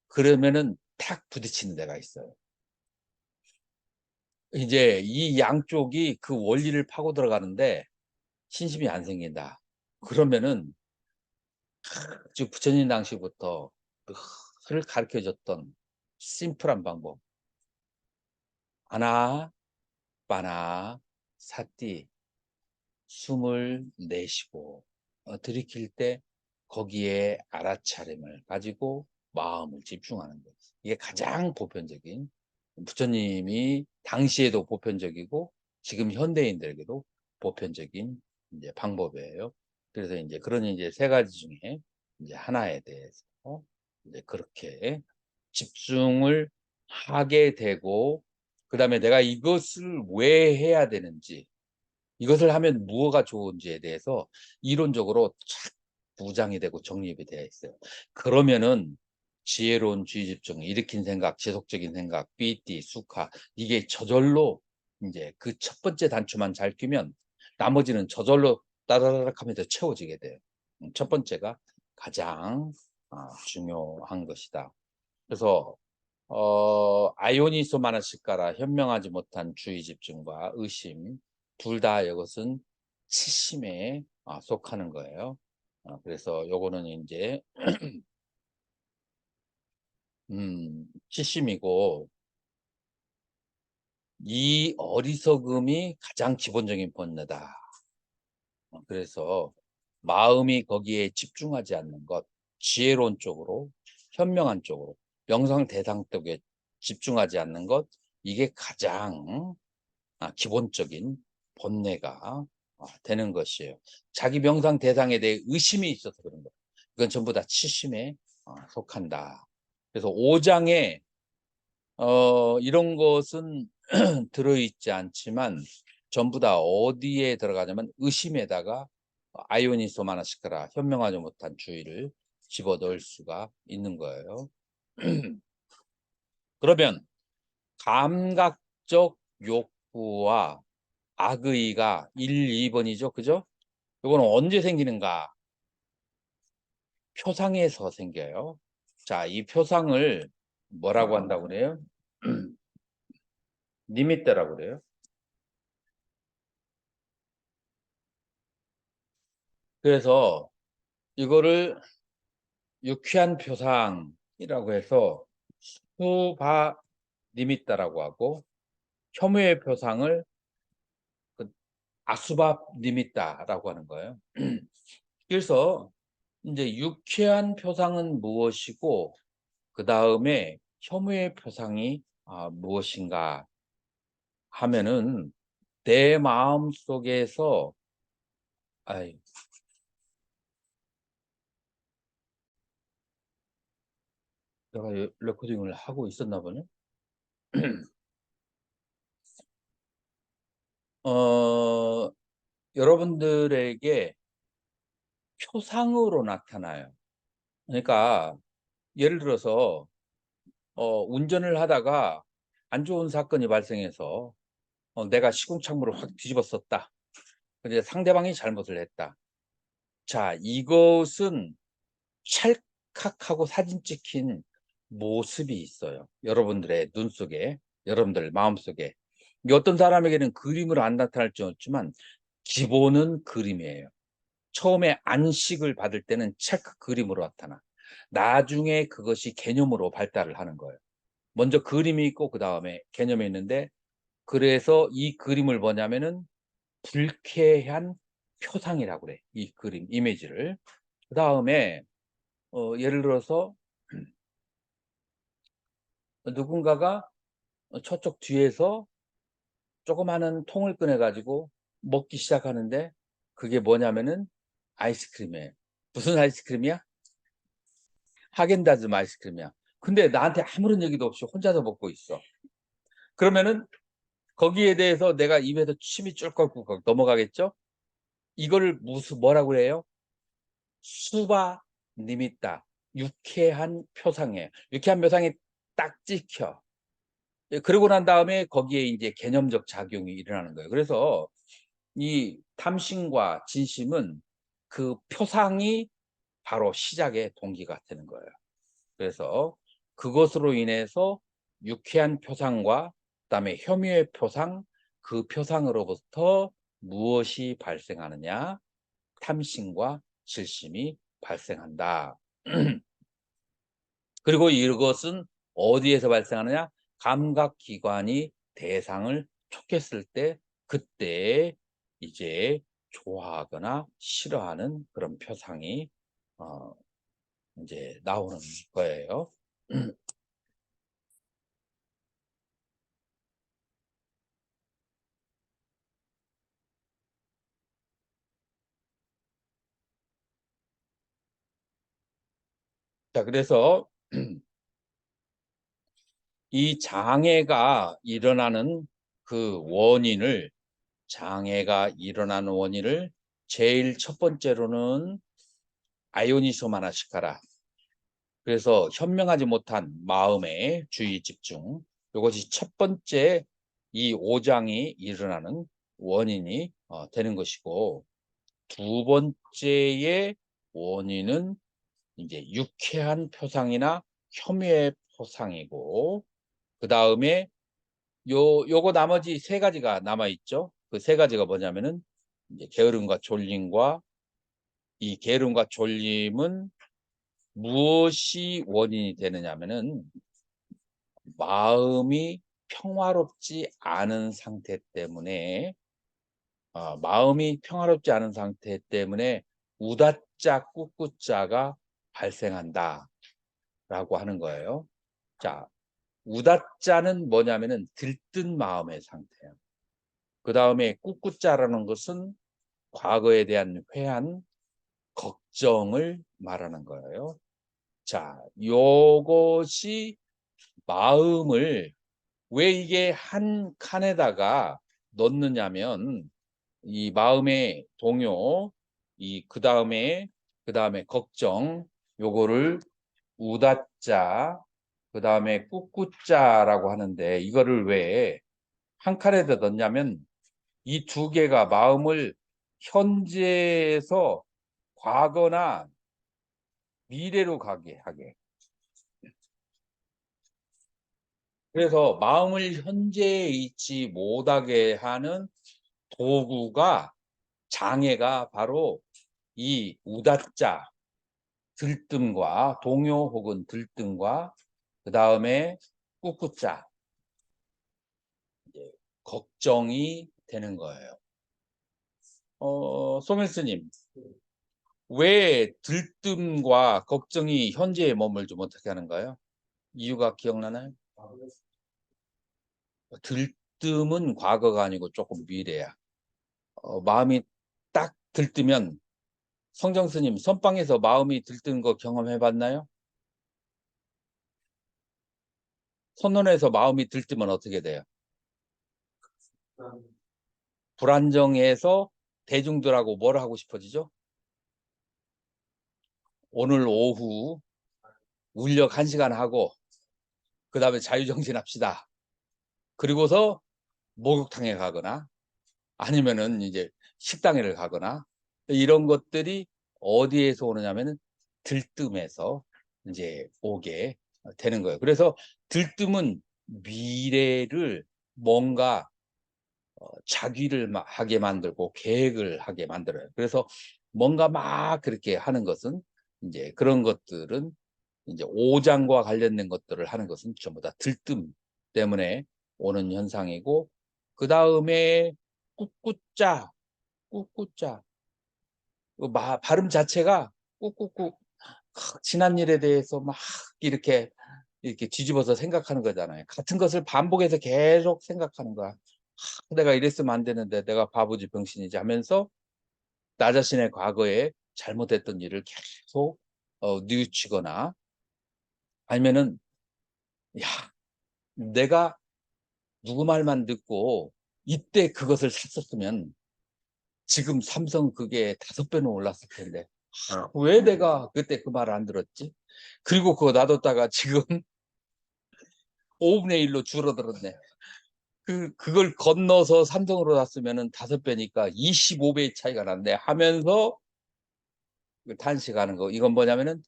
그러면은 탁 부딪히는 데가 있어요. 이제 이 양쪽이 그 원리를 파고 들어가는데 신심이 안 생긴다. 그러면은 즉 부처님 당시부터 늘 가르쳐 줬던 심플한 방법. 아나, 빠나, 사띠. 숨을 내쉬고 들이킬 때 거기에 알아차림을 가지고 마음을 집중하는 거예요. 이게 가장 보편적인, 부처님이 당시에도 보편적이고 지금 현대인들에게도 보편적인 이제 방법이에요. 그래서 이제 그런 이제 세 가지 중에 이제 하나에 대해서 이제 그렇게 집중을 하게 되고, 그다음에 내가 이것을 왜 해야 되는지, 이것을 하면 무엇가 좋은지에 대해서 이론적으로 착 부장이 되고 정립이 되어 있어요. 그러면은 지혜로운 주의 집중, 일으킨 생각, 지속적인 생각, 삐띠, 수카, 이게 저절로 이제 그 첫 번째 단추만 잘 끼면 나머지는 저절로 따다다닥 하면서 채워지게 돼요. 첫 번째가 가장 중요한 것이다. 그래서 아요니소 마나시카라, 현명하지 못한 주의 집중과 의심, 둘 다 이것은 치심에 속하는 거예요. 그래서 요거는 이제 치심이고, 이 어리석음이 가장 기본적인 본능이다. 그래서 마음이 거기에 집중하지 않는 것, 지혜로운 쪽으로, 현명한 쪽으로, 명상 대상 쪽에 집중하지 않는 것, 이게 가장 기본적인 본뇌가 되는 것이에요. 자기 명상 대상에 대해 의심이 있어서 그런 거예요. 이건 전부 다 치심에 속한다. 그래서 5장에 이런 것은 들어있지 않지만 전부 다 어디에 들어가냐면 의심에다가 아이오니소 마나시카라, 현명하지 못한 주의를 집어넣을 수가 있는 거예요. 그러면 감각적 욕구와 악의가 1, 2번이죠. 그죠? 이거는 언제 생기는가? 표상에서 생겨요. 자, 이 표상을 뭐라고 한다고 그래요? 니미떼라고 그래요. 그래서 이거를 유쾌한 표상이라고 해서 수바 니미따라고 하고, 혐오의 표상을 아수바 니미따라고 하는 거예요. 그래서 이제 유쾌한 표상은 무엇이고, 그 다음에 혐오의 표상이 무엇인가 하면은, 내 마음 속에서 아이, 내가 레코딩을 하고 있었나 보네. 여러분들에게 표상으로 나타나요. 그러니까 예를 들어서 운전을 하다가 안 좋은 사건이 발생해서 내가 시궁창문을 확 뒤집었었다. 근데 상대방이 잘못을 했다. 자, 이것은 찰칵하고 사진 찍힌 모습이 있어요. 여러분들의 눈 속에, 여러분들 마음 속에. 이게 어떤 사람에게는 그림으로 안 나타날지 없지만 기본은 그림이에요. 처음에 안식을 받을 때는 찰칵 그림으로 나타나. 나중에 그것이 개념으로 발달을 하는 거예요. 먼저 그림이 있고 그 다음에 개념이 있는데, 그래서 이 그림을 뭐냐면은 불쾌한 표상이라고 그래. 이 그림, 이미지를. 그 다음에 예를 들어서 누군가가 저쪽 뒤에서 조그마한 통을 꺼내 가지고 먹기 시작하는데, 그게 뭐냐면은 아이스크림이에요. 무슨 아이스크림이야? 하겐다즈 아이스크림이야. 근데 나한테 아무런 얘기도 없이 혼자서 먹고 있어. 그러면은 거기에 대해서 내가 입에서 침이 쫄꺽쫄꺽 넘어가겠죠? 이거를 뭐라고 해요? 수바 니미따, 유쾌한 표상이에요. 유쾌한 표상이 딱 찍혀. 그러고 난 다음에 거기에 이제 개념적 작용이 일어나는 거예요. 그래서 이 탐심과 진심은 그 표상이 바로 시작의 동기가 되는 거예요. 그래서 그것으로 인해서 유쾌한 표상과 그다음에 혐오의 표상, 그 표상으로부터 무엇이 발생하느냐? 탐심과 질심이 발생한다. 그리고 이것은 어디에서 발생하느냐? 감각기관이 대상을 촉했을 때, 그때 이제 좋아하거나 싫어하는 그런 표상이 이제 나오는 거예요. 자, 그래서 이 장애가 일어나는 그 원인을, 장애가 일어나는 원인을 제일 첫 번째로는 아요니소마나시카라. 그래서 현명하지 못한 마음의 주의 집중. 이것이 첫 번째 이 오장이 일어나는 원인이 되는 것이고, 두 번째의 원인은 이제 유쾌한 표상이나 혐오의 표상이고, 그 다음에 요거 나머지 세 가지가 남아 있죠. 그 세 가지가 뭐냐면은 이제 게으름과 졸림과, 이 게으름과 졸림은 무엇이 원인이 되느냐면은 마음이 평화롭지 않은 상태 때문에, 마음이 평화롭지 않은 상태 때문에 우다짜 꾹꾹자가 발생한다라고 하는 거예요. 자, 우다짜는 뭐냐면은 들뜬 마음의 상태예요. 그 다음에 꾹꾹자라는 것은 과거에 대한 회한, 걱정을 말하는 거예요. 자, 요것이 마음을 왜 이게 한 칸에다가 넣느냐면, 이 마음의 동요, 그 다음에 걱정, 요거를 우다짜, 그 다음에 꾹꾹자라고 하는데, 이거를 왜 한 칸에다 넣냐면 이 두 개가 마음을 현재에서 과거나 미래로 가게 하게. 그래서 마음을 현재에 있지 못하게 하는 도구가 장애가 바로 이 우다자 들뜸과 동요 혹은 들뜸과 그 다음에 꾸꾸자 걱정이 되는 거예요. 소멜스님, 왜 들뜸과 걱정이 현재에 머물지 못하게 하는가요? 이유가 기억나나요? 들뜸은 과거가 아니고 조금 미래야. 마음이 딱 들뜨면 성정스님 선방에서 마음이 들뜬 거 경험해 봤나요? 선언에서 마음이 들뜨면 어떻게 돼요? 불안정해서 대중들하고 뭘 하고 싶어지죠? 오늘 오후 울력 1시간 하고 그 다음에 자유정신 합시다. 그리고서 목욕탕에 가거나 아니면은 이제 식당에를 가거나 이런 것들이 어디에서 오느냐면은 들뜸에서 이제 오게 되는 거예요. 그래서 들뜸은 미래를 뭔가 자기를 하게 만들고 계획을 하게 만들어요. 그래서 뭔가 막 그렇게 하는 것은 이제 그런 것들은 이제 오장과 관련된 것들을 하는 것은 전부 다 들뜸 때문에 오는 현상이고, 그 다음에 꿋꿋자, 꿋꿋자. 발음 자체가 꾹꾹꾹 지난 일에 대해서 막 이렇게 뒤집어서 생각하는 거잖아요. 같은 것을 반복해서 계속 생각하는 거야. 내가 이랬으면 안 되는데 내가 바보지 병신이지 하면서 나 자신의 과거에 잘못했던 일을 계속 뉘우치거나 아니면은 야, 내가 누구 말만 듣고 이때 그것을 샀었으면 지금 삼성 그게 5배는 올랐을 텐데 왜 내가 그때 그 말을 안 들었지? 그리고 그거 놔뒀다가 지금 5분의 1로 줄어들었네. 그걸 건너서 삼성으로 샀으면은 5배니까 25배의 차이가 났네 하면서 탄식하는 거. 이건 뭐냐면은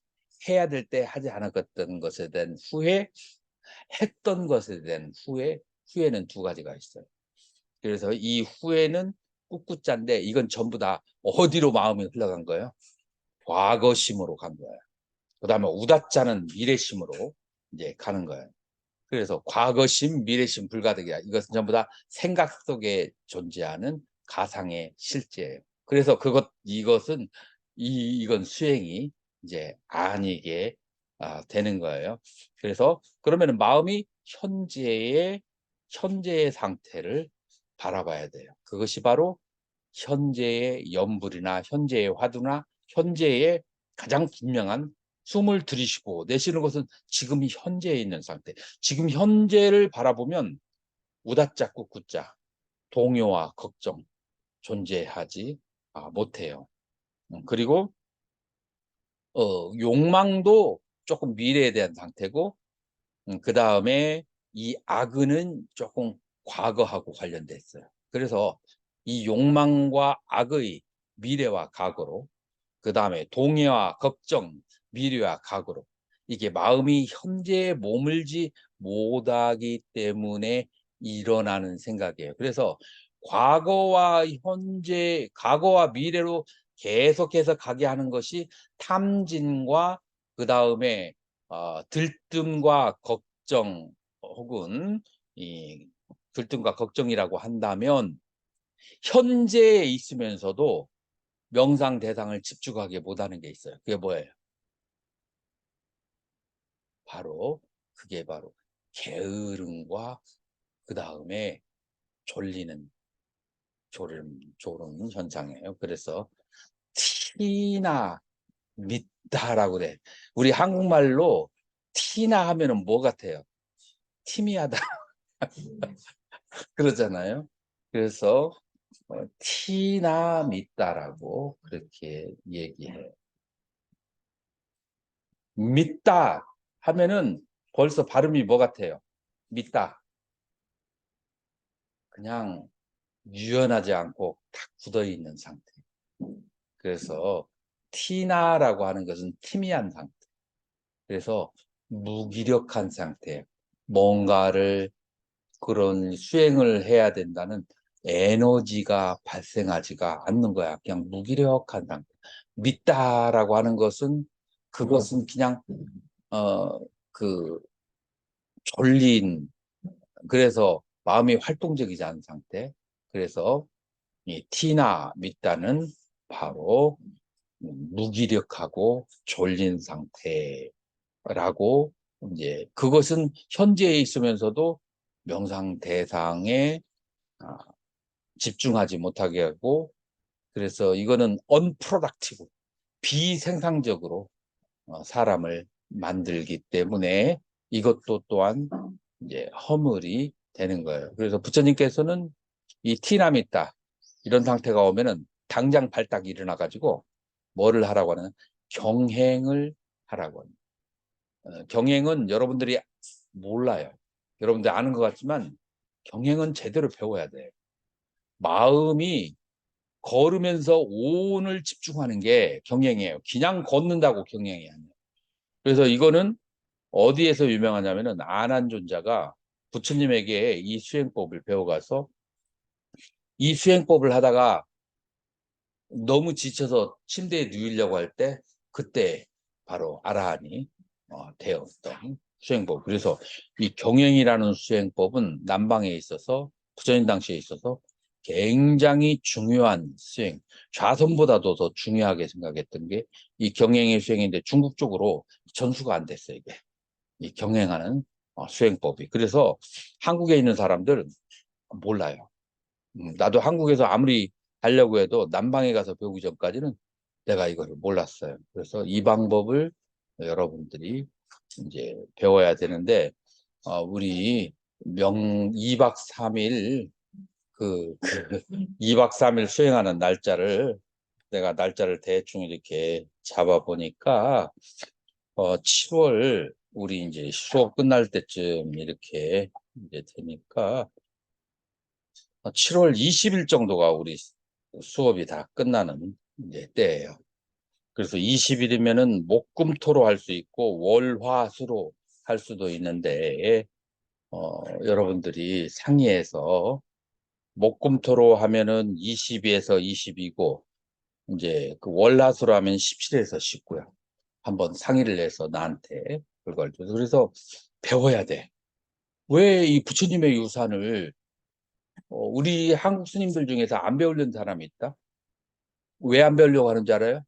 해야 될 때 하지 않았던 것에 대한 후회, 했던 것에 대한 후회. 후회는 두 가지가 있어요. 그래서 이 후회는 꿋꿋자인데 이건 전부 다 어디로 마음이 흘러간 거예요? 과거심으로 간 거예요. 그 다음에 우다자는 미래심으로 이제 가는 거예요. 그래서 과거심, 미래심 불가득이야. 이것은 전부 다 생각 속에 존재하는 가상의 실제예요. 그래서 이것은 이건 수행이 이제 아니게 되는 거예요. 그래서 그러면 마음이 현재의 상태를 바라봐야 돼요. 그것이 바로 현재의 염불이나 현재의 화두나 현재의 가장 분명한 숨을 들이쉬고 내쉬는 것은 지금 현재에 있는 상태. 지금 현재를 바라보면 우다짜 꾹꾹자 동요와 걱정 존재하지 못해요. 그리고 욕망도 조금 미래에 대한 상태고, 그 다음에 이 악은 조금 과거하고 관련돼 있어요. 그래서 이 욕망과 악의 미래와 과거로, 그 다음에 동해와 걱정, 미래와 과거로, 이게 마음이 현재에 머물지 못하기 때문에 일어나는 생각이에요. 그래서 과거와 미래로 계속해서 가게 하는 것이 탐진과 그 다음에 들뜸과 걱정 혹은 이 들뜸과 걱정이라고 한다면 현재에 있으면서도 명상 대상을 집중하게 못하는 게 있어요. 그게 뭐예요? 그게 바로 게으름과 그 다음에 졸음 현상이에요. 그래서 티나 믿다라고 돼. 우리 한국말로 티나 하면은 뭐 같아요? 티미하다 그러잖아요. 그래서 티나 믿다라고 그렇게 얘기해요. 믿다 하면은 벌써 발음이 뭐 같아요? 믿다. 그냥 유연하지 않고 탁 굳어 있는 상태. 그래서 티나라고 하는 것은 티미한 상태. 그래서 무기력한 상태. 뭔가를 그런 수행을 해야 된다는 에너지가 발생하지가 않는 거야. 그냥 무기력한 상태. 믿다라고 하는 것은 그것은 그냥 그 졸린, 그래서 마음이 활동적이지 않은 상태. 그래서 이 티나 믿다는 바로 무기력하고 졸린 상태라고, 이제 그것은 현재에 있으면서도 명상 대상에 아, 집중하지 못하게 하고, 그래서 이거는 unproductive, 비생산적으로 사람을 만들기 때문에 이것도 또한 이제 허물이 되는 거예요. 그래서 부처님께서는 이 티나미다 이런 상태가 오면은 당장 발딱 일어나 가지고 뭐를 하라고 하는, 경행을 하라고 하는. 경행은 여러분들이 몰라요. 여러분들 아는 것 같지만 경행은 제대로 배워야 돼요. 마음이 걸으면서 온을 집중하는 게 경행이에요. 그냥 걷는다고 경행이 아니에요. 그래서 이거는 어디에서 유명하냐면은 안한존자가 부처님에게 이 수행법을 배워가서 이 수행법을 하다가 너무 지쳐서 침대에 누우려고 할 때 그때 바로 아라한이 되었던 수행법. 그래서 이 경행이라는 수행법은 남방에 있어서, 부처님 당시에 있어서 굉장히 중요한 수행, 좌선보다도 더 중요하게 생각했던 게 이 경행의 수행인데 중국 쪽으로 전수가 안 됐어요, 이게. 이 경행하는 수행법이. 그래서 한국에 있는 사람들은 몰라요. 나도 한국에서 아무리 하려고 해도 남방에 가서 배우기 전까지는 내가 이거를 몰랐어요. 그래서 이 방법을 여러분들이 이제 배워야 되는데, 우리 2박 3일 그 2박 3일 수행하는 날짜를 내가 날짜를 대충 이렇게 잡아 보니까 7월 우리 이제 수업 끝날 때쯤 이렇게 이제 되니까 7월 20일 정도가 우리 수업이 다 끝나는 이제 때예요. 그래서 20일이면은 목금토로 할 수 있고 월화수로 할 수도 있는데 여러분들이 상의해서 목금토로 하면은 22에서 20이고 이제 그 월화수로 하면 17에서 19야. 한번 상의를 해서 나한테 그걸 줘서. 그래서 배워야 돼. 왜 이 부처님의 유산을 우리 한국 스님들 중에서 안 배우려는 사람이 있다? 왜 안 배우려고 하는지 알아요?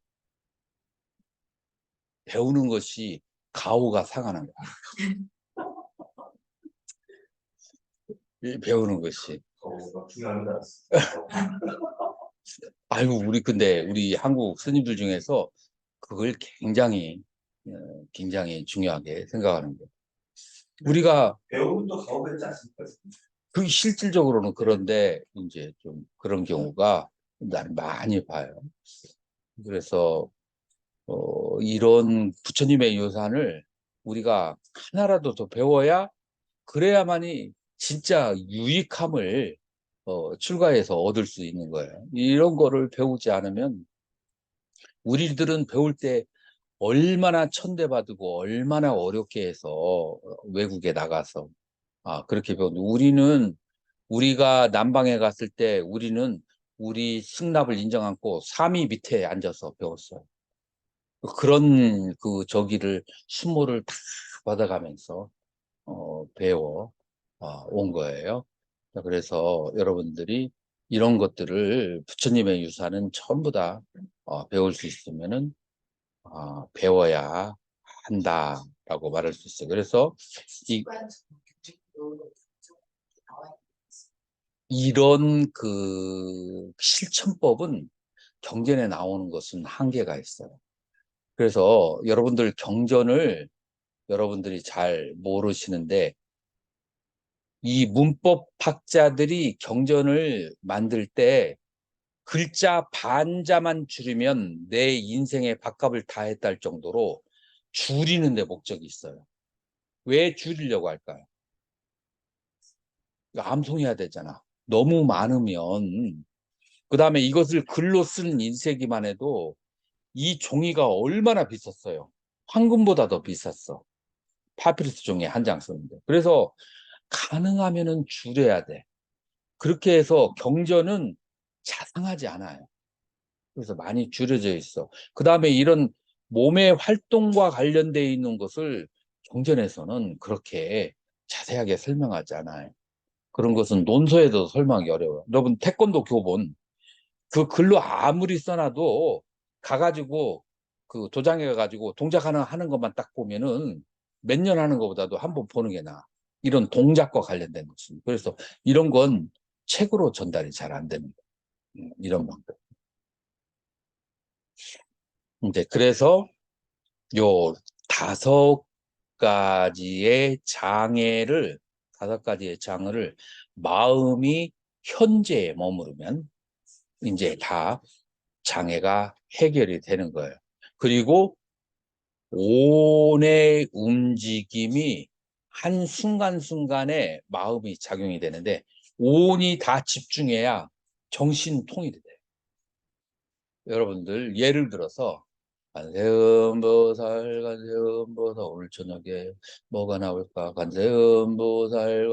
배우는 것이 가오가 상하는 거야. 이 배우는 것이. 중요합니다. 아이고, 근데 우리 한국 스님들 중에서 그걸 굉장히 중요하게 생각하는 거예요. 우리가 배우면 또 가오가 있지 않습니까? 그 실질적으로는 그런데 이제 좀 그런 경우가 많이 봐요. 그래서 이런 부처님의 유산을 우리가 하나라도 더 배워야, 그래야만이 진짜 유익함을 출가해서 얻을 수 있는 거예요. 이런 거를 배우지 않으면, 우리들은 배울 때 얼마나 천대받고 얼마나 어렵게 해서 외국에 나가서 그렇게 배웠는데, 우리가 남방에 갔을 때 우리는 우리 승납을 인정 않고 3위 밑에 앉아서 배웠어요. 그런 저기를 수모를 다 받아가면서 배워 온 거예요. 그래서 여러분들이 이런 것들을, 부처님의 유산은 전부 다 배울 수 있으면은 배워야 한다라고 말할 수 있어요. 그래서 이런 실천법은 경전에 나오는 것은 한계가 있어요. 그래서 여러분들 경전을 여러분들이 잘 모르시는데, 이 문법학자들이 경전을 만들 때 글자 반자만 줄이면 내 인생의 밥값을 다 했다 할 정도로 줄이는 데 목적이 있어요. 왜 줄이려고 할까요? 이거 암송해야 되잖아. 너무 많으면 그 다음에 이것을 글로 쓴 인쇄기만 해도 이 종이가 얼마나 비쌌어요. 황금보다 더 비쌌어. 파피루스 종이 한 장 쓰는데. 그래서 가능하면은 줄여야 돼. 그렇게 해서 경전은 자상하지 않아요. 그래서 많이 줄여져 있어. 그 다음에 이런 몸의 활동과 관련되어 있는 것을 경전에서는 그렇게 자세하게 설명하지 않아요. 그런 것은 논서에도 설명하기 어려워요. 여러분, 태권도 교본, 그 글로 아무리 써놔도 가가지고 그 도장에 가가지고 하는 것만 딱 보면은 몇 년 하는 것보다도 한 번 보는 게 나아. 이런 동작과 관련된 것은. 그래서 이런 건 책으로 전달이 잘 안 됩니다. 이런 방법. 이제 그래서 요 다섯 가지의 장애를, 다섯 가지의 장애를 마음이 현재에 머무르면 이제 다 장애가 해결이 되는 거예요. 그리고 온의 움직임이 한 순간순간에 마음이 작용이 되는데 온이 다 집중해야 정신통일이 돼요. 여러분들 예를 들어서 관세음보살 오늘 저녁에 뭐가 나올까? 관세음보살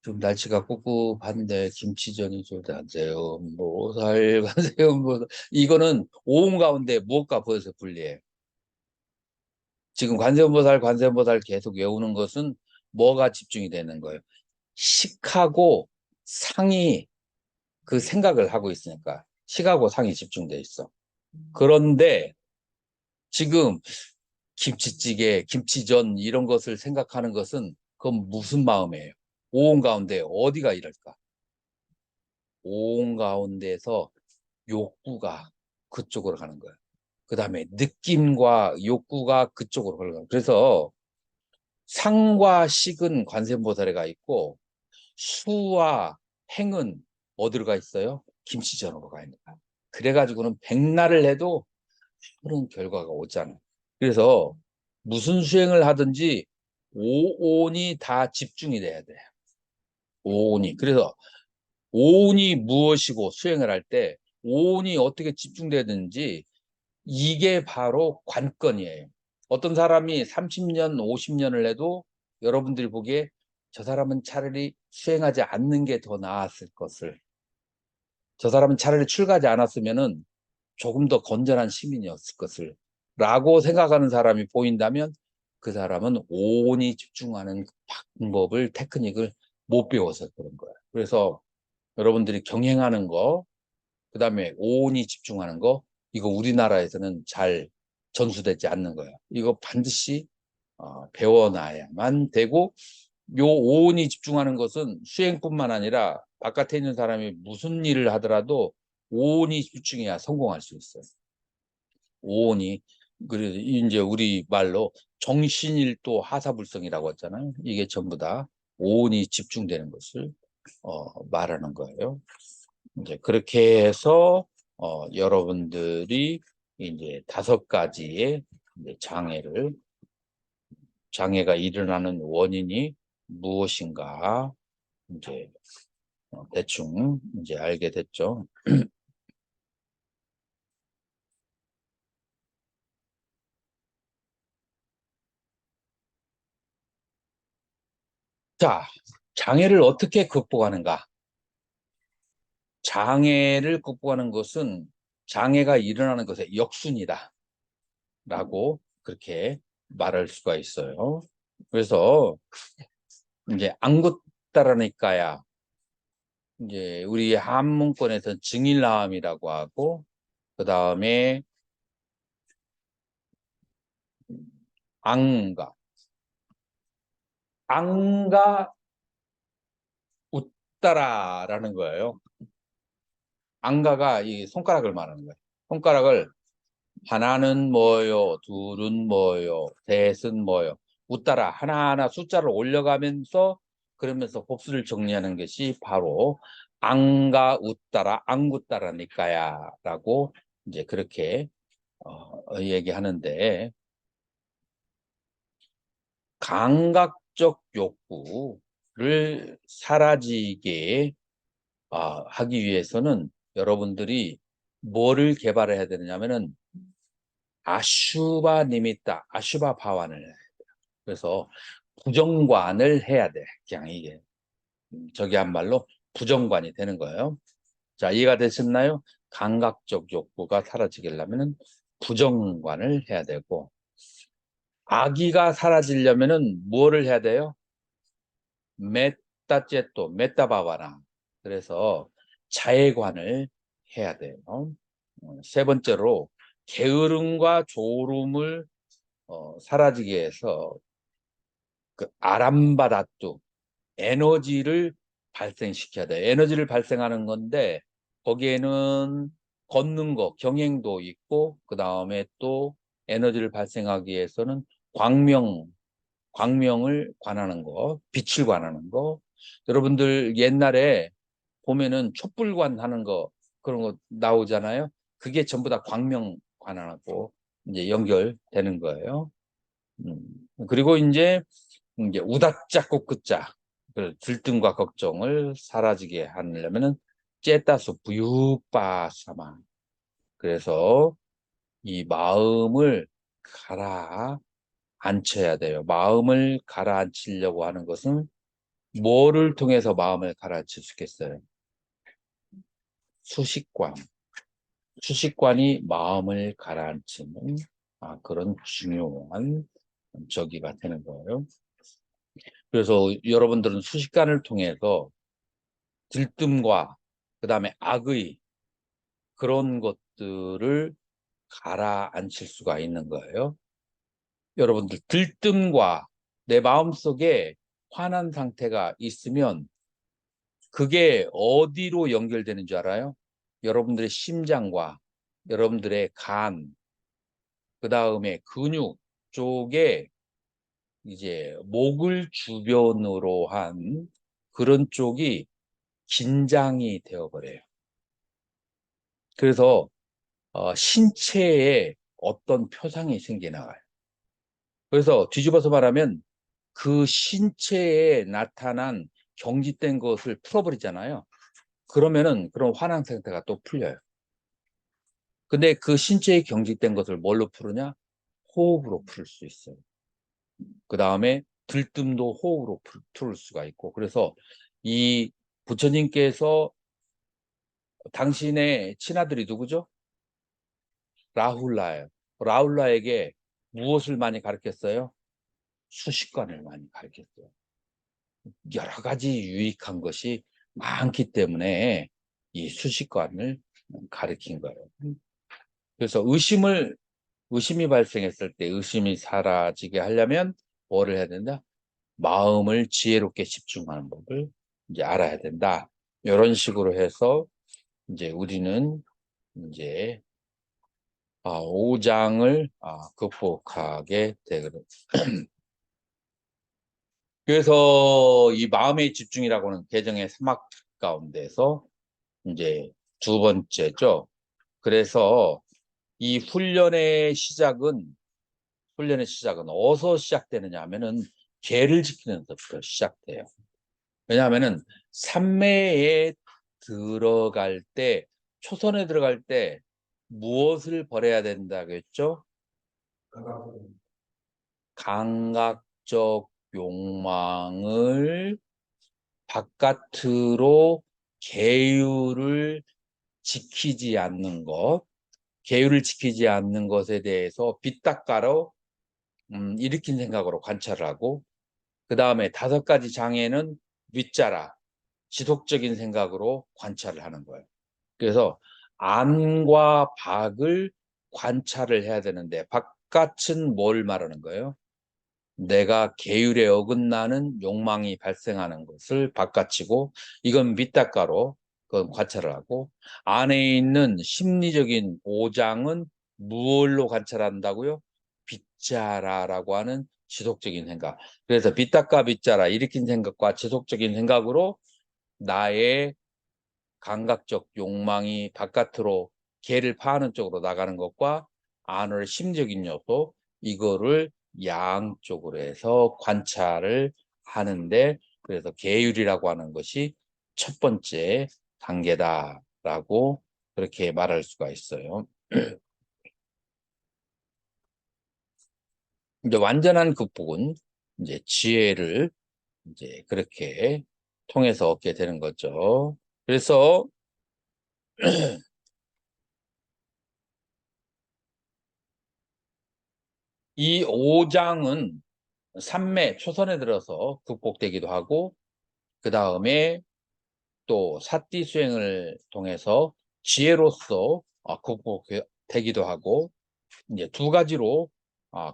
좀 날씨가 꿉꿉한데 김치전이 좋다. 관세음보살 이거는 오음 가운데 무엇과 보여서 분리해요. 지금 관세음보살 계속 외우는 것은 뭐가 집중이 되는 거예요? 식하고 상이 그 생각을 하고 있으니까 식하고 상이 집중돼 있어. 그런데 지금 김치찌개, 김치전 이런 것을 생각하는 것은 그건 무슨 마음이에요? 오온 가운데 어디가 이럴까? 오온 가운데에서 욕구가 그쪽으로 가는 거예요. 그 다음에 느낌과 욕구가 그쪽으로 가는 거예요. 그래서 상과 식은 관세음보살에 가 있고 수와 행은 어디로 가 있어요? 김치전으로 가 있는 거야. 그래가지고는 백날을 해도 그런 결과가 오잖아. 그래서 무슨 수행을 하든지 오온이 다 집중이 돼야 돼. 오온이. 그래서 오온이 무엇이고 수행을 할 때 오온이 어떻게 집중되든지 이게 바로 관건이에요. 어떤 사람이 30년, 50년을 해도 여러분들이 보기에 저 사람은 차라리 수행하지 않는 게 더 나았을 것을, 저 사람은 차라리 출가하지 않았으면은 조금 더 건전한 시민이었을 것을 라고 생각하는 사람이 보인다면 그 사람은 온이 집중하는 방법을, 테크닉을 못 배워서 그런 거예요. 그래서 여러분들이 경행하는 거, 그 다음에 온이 집중하는 거, 이거 우리나라에서는 잘 전수되지 않는 거예요. 이거 반드시 배워놔야만 되고, 요 오온이 집중하는 것은 수행뿐만 아니라 바깥에 있는 사람이 무슨 일을 하더라도 오온이 집중해야 성공할 수 있어요. 오온이. 그래서 이제 우리 말로 정신일도 하사불성이라고 했잖아요. 이게 전부 다 오온이 집중되는 것을 말하는 거예요. 이제 그렇게 해서 여러분들이 이제 다섯 가지의 이제 장애가 일어나는 원인이 무엇인가 이제 대충 이제 알게 됐죠. 자, 장애를 어떻게 극복하는가? 장애를 극복하는 것은 장애가 일어나는 것의 역순이다 라고 그렇게 말할 수가 있어요. 그래서 이제 안굿다라니까야 이제 우리 한문권에서 증일나함이라고 하고, 그 다음에 앙가, 앙가 웃다라라는 거예요. 앙가가 이 손가락을 말하는 거예요. 손가락을 하나는 뭐요, 둘은 뭐요, 셋은 뭐요, 웃다라 하나하나 숫자를 올려가면서 그러면서 곱수를 정리하는 것이 바로 앙가 웃다라 앙굿다라니까야라고 이제 그렇게 얘기하는데, 감각적 욕구, 사라지게 하기 위해서는 여러분들이 뭐를 개발해야 되느냐면은 아슈바 니미타, 아슈바 바완을 해야 돼요. 그래서 부정관을 해야 돼. 그냥 이게 저기 한 말로 부정관이 되는 거예요. 자, 이해가 되셨나요? 감각적 욕구가 사라지려면은 부정관을 해야 되고, 악의가 사라지려면은 뭐를 해야 돼요? 메타제또, 메타바바나. 그래서 자애관을 해야 돼요. 세 번째로 게으름과 졸음을 사라지게 해서 그 아람바다뚜, 에너지를 발생시켜야 돼. 에너지를 발생하는 건데 거기에는 걷는 거, 경행도 있고 그 다음에 또 에너지를 발생하기 위해서는 광명을 관하는 거, 빛을 관하는 거. 여러분들 옛날에 보면은 촛불관 하는 거 그런 거 나오잖아요. 그게 전부 다 광명 관하고 이제 연결되는 거예요. 그리고 이제 우다짜 꼬끄짜 들뜸과 걱정을 사라지게 하려면은 째따수 부유빠사마. 그래서 이 마음을 가라앉혀야 돼요. 마음을 가라앉히려고 하는 것은 뭐를 통해서 마음을 가라앉힐 수 있겠어요? 수식관. 수식관이 마음을 가라앉히는 그런 중요한 저기가 되는 거예요. 그래서 여러분들은 수식관을 통해서 들뜸과 그 다음에 악의 그런 것들을 가라앉힐 수가 있는 거예요. 여러분들 들뜸과 내 마음속에 화난 상태가 있으면 그게 어디로 연결되는 줄 알아요? 여러분들의 심장과 여러분들의 간, 그 다음에 근육 쪽에 이제 목을 주변으로 한 그런 쪽이 긴장이 되어버려요. 그래서 신체에 어떤 표상이 생겨나가요. 그래서 뒤집어서 말하면 그 신체에 나타난 경직된 것을 풀어버리잖아요. 그러면은 그런 화난 상태가 또 풀려요. 근데 그 신체에 경직된 것을 뭘로 푸느냐? 호흡으로 풀 수 있어요. 그 다음에 들뜸도 호흡으로 풀 수가 있고, 그래서 이 부처님께서 당신의 친아들이 누구죠? 라훌라예요. 라훌라에게 무엇을 많이 가르쳤어요? 수식관을 많이 가르쳤어요. 여러 가지 유익한 것이 많기 때문에 이 수식관을 가르친 거예요. 그래서 의심이 발생했을 때 의심이 사라지게 하려면 뭐를 해야 된다? 마음을 지혜롭게 집중하는 법을 이제 알아야 된다. 이런 식으로 해서 이제 우리는 이제 5장을 극복하게 되거든요. 그래서 이 마음의 집중이라고 하는 개정의 사막 가운데서 이제 두 번째죠. 그래서 이 훈련의 시작은 어디서 시작되느냐 하면은 죄를 지키는 것부터 시작돼요. 왜냐하면은 삼매에 들어갈 때, 초선에 들어갈 때 무엇을 버려야 된다고 했죠? 감각적 욕망을 바깥으로 계율을 지키지 않는 것, 계율을 지키지 않는 것에 대해서 빗닦아로 일으킨 생각으로 관찰을 하고, 그 다음에 5가지 장애는 윗자라, 지속적인 생각으로 관찰을 하는 거예요. 그래서 안과 박을 관찰을 해야 되는데, 바깥은 뭘 말하는 거예요? 내가 계율에 어긋나는 욕망이 발생하는 것을 바깥이고, 이건 밑닦아로 그건 관찰을 하고, 안에 있는 심리적인 오장은 무엇로 관찰한다고요? 빗자라라고 하는 지속적인 생각. 그래서 빗닦아 빗자라, 일으킨 생각과 지속적인 생각으로 나의 감각적 욕망이 바깥으로 개를 파는 쪽으로 나가는 것과 안을 심적인 요소, 이거를 양쪽으로 해서 관찰을 하는데 그래서 계율이라고 하는 것이 첫 번째 단계다라고 그렇게 말할 수가 있어요. 이제 완전한 극복은 이제 지혜를 이제 그렇게 통해서 얻게 되는 거죠. 그래서 이 5장은 삼매 초선에 들어서 극복되기도 하고, 그 다음에 또 사띠 수행을 통해서 지혜로서 극복되기도 하고, 이제 두 가지로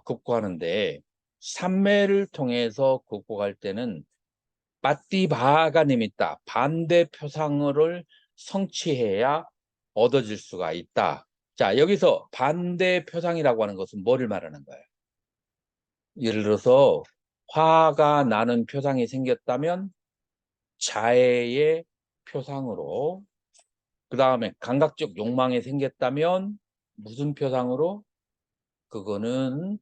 극복하는데, 삼매를 통해서 극복할 때는 빠띠바가 니미따 반대 표상을 성취해야 얻어질 수가 있다. 자, 여기서 반대 표상이라고 하는 것은 뭐를 말하는 거예요? 예를 들어서 화가 나는 표상이 생겼다면 자애의 표상으로, 그 다음에 감각적 욕망이 생겼다면 무슨 표상으로? 그거는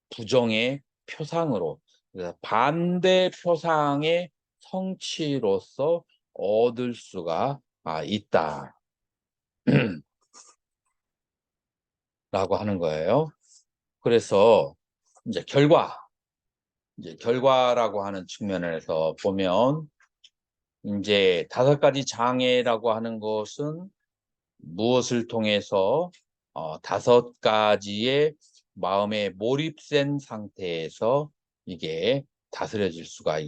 부정의 표상으로. 그래서 반대 표상의 성취로서 얻을 수가 있다 라고 하는 거예요. 그래서 이제 결과라고 하는 측면에서 보면, 이제 5가지 장애라고 하는 것은 무엇을 통해서 5가지의 마음에 몰입된 상태에서 이게 다스려질 수가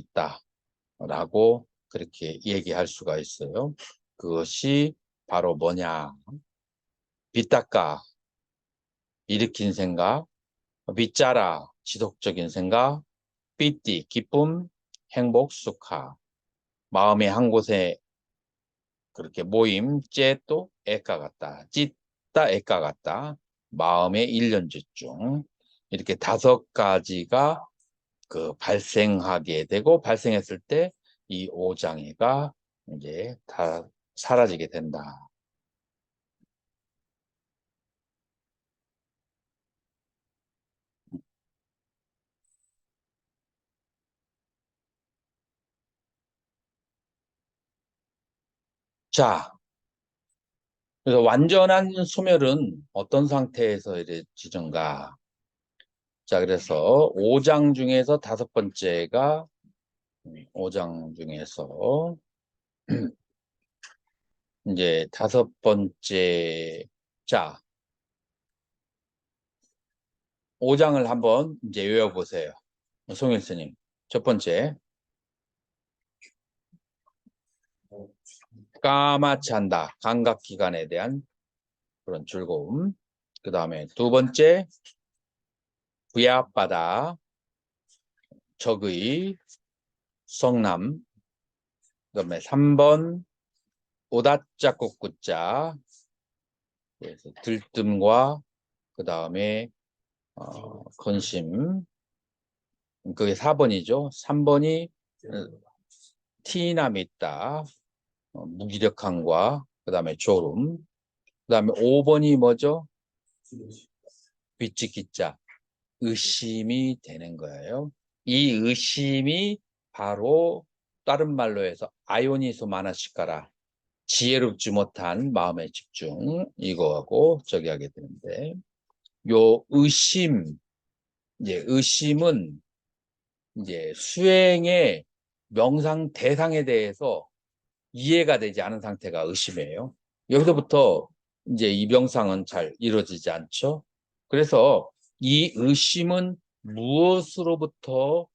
있다라고 그렇게 얘기할 수가 있어요. 그것이 바로 뭐냐? 빗닦아, 일으킨 생각; 빗자라, 지속적인 생각; 삐띠, 기쁨; 행복, 수카. 마음의 한 곳에 그렇게 모임, 째또 애가 같다, 찢다 애가 같다, 마음의 일련집중. 이렇게 5가지가 발생하게 되고, 발생했을 때 이 5장애가 이제 다 사라지게 된다. 자, 그래서 완전한 소멸은 어떤 상태에서 이루어지는가? 자, 그래서 5장 중에서 5번째가, 5장 중에서 이제 5번째. 자, 5장을 한번 이제 외워보세요. 송일스님. 첫 번째, 까마찬다, 감각기관에 대한 그런 즐거움. 그 다음에 2번째, 부야바다, 적의 성남. 그 다음에 3번, 오다짜 꾹꾹자, 그래서 들뜸과 그 다음에 근심. 그게 4번이죠. 3번이 티나밌다, 무기력함과 그 다음에 졸음. 그 다음에 5번이 뭐죠? 위치기자, 의심이 되는 거예요. 이 의심이 바로 다른 말로 해서 아요니소 마나시카라, 지혜롭지 못한 마음의 집중, 이거하고 저기 하게 되는데, 요 의심, 이제 의심은 이제 수행의 명상 대상에 대해서 이해가 되지 않은 상태가 의심이에요. 여기서부터 이제 이 명상은 잘 이루어지지 않죠. 그래서 이 의심은 무엇으로부터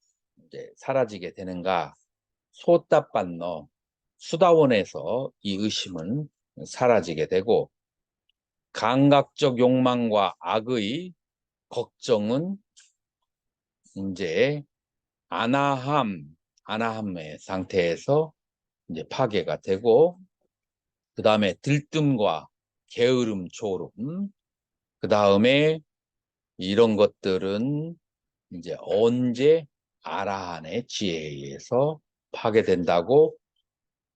이제 사라지게 되는가? 소따빤너, 수다원에서 이 의심은 사라지게 되고, 감각적 욕망과 악의 걱정은 이제 아나함의 상태에서 이제 파괴가 되고, 그 다음에 들뜸과 게으름, 졸음, 그 다음에 이런 것들은 이제 언제 아라한의 지혜에 의해서 파괴된다고.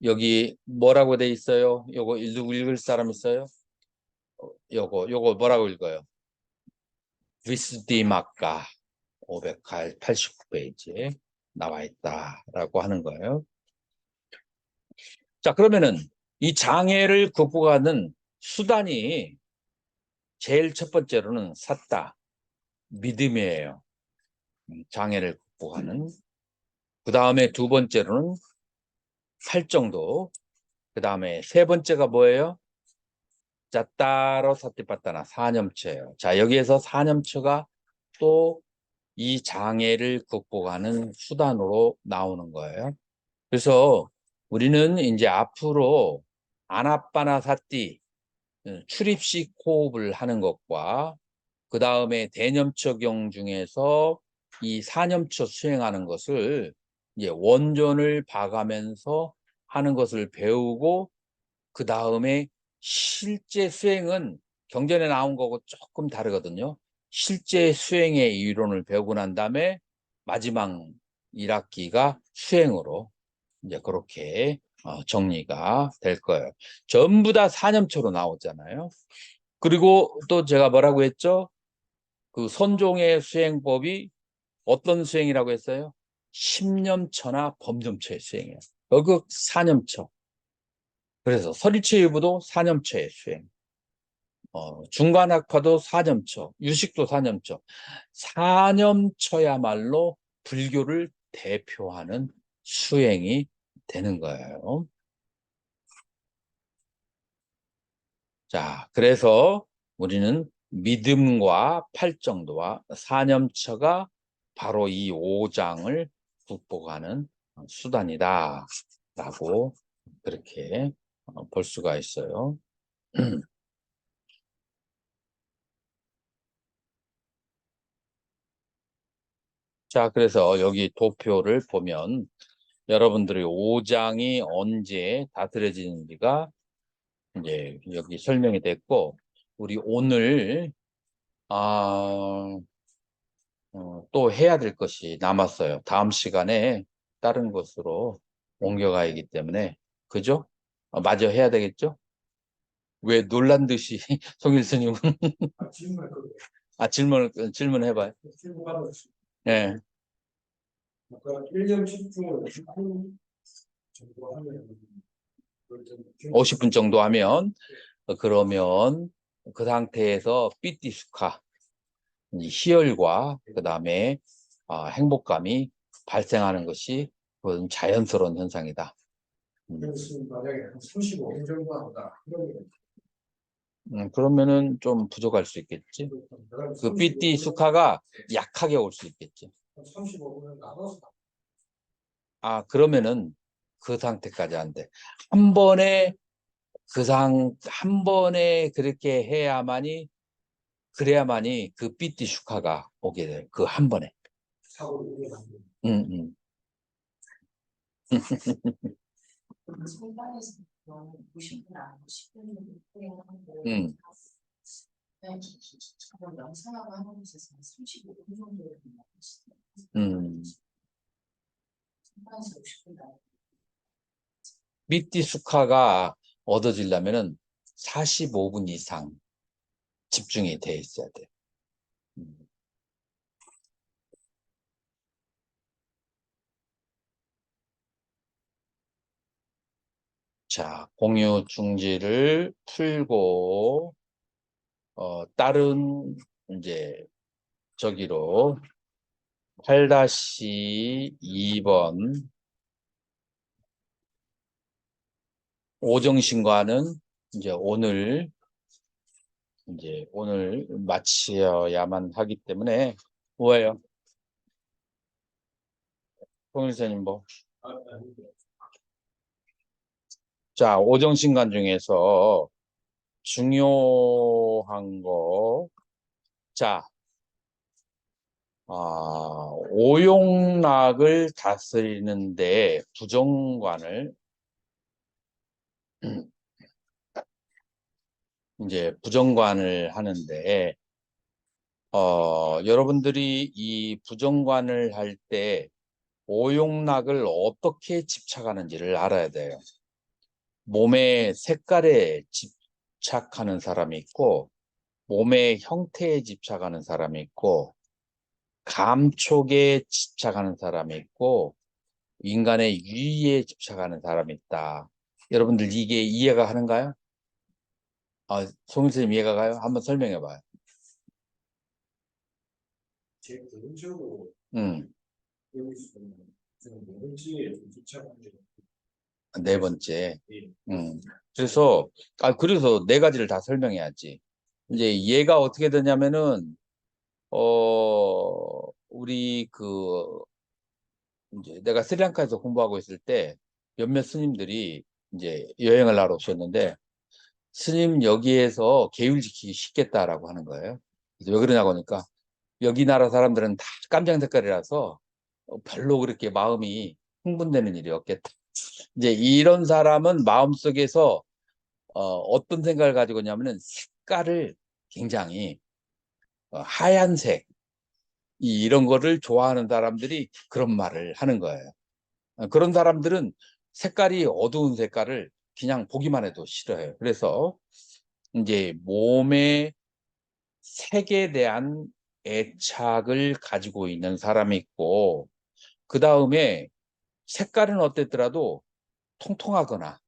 여기 뭐라고 돼 있어요? 요거 읽을 사람 있어요? 요거 뭐라고 읽어요? 위스디마카 589페이지. 나와 있다라고 하는 거예요. 자, 그러면은 이 장애를 극복하는 수단이 제일 첫 번째로는 샀다, 믿음이에요. 장애를 극복하는. 그 다음에 두 번째로는 살정도. 그 다음에 세 번째가 뭐예요? 짜따로 사티파타나 사념처예요. 자, 여기에서 사념처가 또 이 장애를 극복하는 수단으로 나오는 거예요. 그래서 우리는 이제 앞으로 아나빠나사티, 출입식 호흡을 하는 것과 그 다음에 대념처경 중에서 이 사념처 수행하는 것을 이제 원전을 봐가면서 하는 것을 배우고, 그 다음에 실제 수행은 경전에 나온 거고 조금 다르거든요. 실제 수행의 이론을 배우고 난 다음에 마지막 1학기가 수행으로 이제 그렇게 정리가 될 거예요. 전부 다 사념처로 나오잖아요. 그리고 또 제가 뭐라고 했죠? 그 선종의 수행법이 어떤 수행이라고 했어요? 십념처나 범념처의 수행이에요. 여기 사념처. 그래서 서리처유부도 사념처의 수행. 중간학파도 사념처, 유식도 사념처. 사념처야말로 불교를 대표하는 수행이 되는 거예요. 자, 그래서 우리는 믿음과 팔정도와 사념처가 바로 이 5장을 극복하는 수단이다 라고 그렇게 볼 수가 있어요. 자, 그래서 여기 도표를 보면 여러분들이 5장이 언제 다스려지는지가 이제 여기 설명이 됐고, 우리 오늘 또 해야 될 것이 남았어요. 다음 시간에 다른 곳으로 옮겨가야 하기 때문에. 그죠? 마저 해야 되겠죠? 왜 놀란 듯이 송일 스님은 질문할 거예요. 질문해봐요. 질문하고 네. 아까 1년 집중을 50분 정도 하면 50분 정도 하면 그러면 그 상태에서 삐띠수카, 희열과 그 다음에 행복감이 발생하는 것이 그건 자연스러운 현상이다. 그래서 만약에 한 35분 정도 한다. 그러면은 좀 부족할 수 있겠지. 그 삐띠수카가 약하게 올 수 있겠지. 35분을 나눠서 그러면은 그 상태까지 안 돼. 한 번에 한 번에 그렇게 그래야만이 그 삐띠슈카가 오게 돼. 그 한 번에. 사고를 일어납니다. 응, 응. 성당에서 90분 안 10분 수행하고 응. 명상하고 하는 곳에서 35분 정도 음. 성당에서 50분 안 삐띠수카가 얻어지려면은 45분 이상 집중이 돼 있어야 돼. 음. 자, 공유 중지를 풀고 다른 이제 저기로 8-2번 오정신과는 이제 오늘 마치어야만 하기 때문에 뭐예요? 통일사님 뭐? 자, 오정신관 중에서 중요한 거. 자, 오용락을 다스리는데 부정관을 이제 부정관을 하는데 여러분들이 이 부정관을 할 때 오용락을 어떻게 집착하는지를 알아야 돼요. 몸의 색깔에 집착하는 사람이 있고 몸의 형태에 집착하는 사람이 있고 감촉에 집착하는 사람이 있고 인간의 유의에 집착하는 사람이 있다. 여러분들 이게 이해가 가는가요? 송일 선생님 이해가 가요? 한번 설명해 봐요. 제 개인적으로 음, 여기서는 저는 뭐든지 집착하는 게 네 번째. 예. 그래서 그래서 네 가지를 다 설명해야지. 이제 얘가 어떻게 되냐면은 우리 이제 내가 스리랑카에서 공부하고 있을 때 몇몇 스님들이 이제 여행을 하러 오셨는데 스님 여기에서 계율 지키기 쉽겠다라고 하는 거예요. 그래서 왜 그러냐고 하니까 여기 나라 사람들은 다 깜장 색깔이라서 별로 그렇게 마음이 흥분되는 일이 없겠다. 이제 이런 사람은 마음속에서 어떤 생각을 가지고 있냐면은 색깔을 굉장히 하얀색 이런 거를 좋아하는 사람들이 그런 말을 하는 거예요. 그런 사람들은 색깔이 어두운 색깔을 그냥 보기만 해도 싫어해요. 그래서 이제 몸의 색에 대한 애착을 가지고 있는 사람이 있고 그 다음에 색깔은 어땠더라도 통통하거나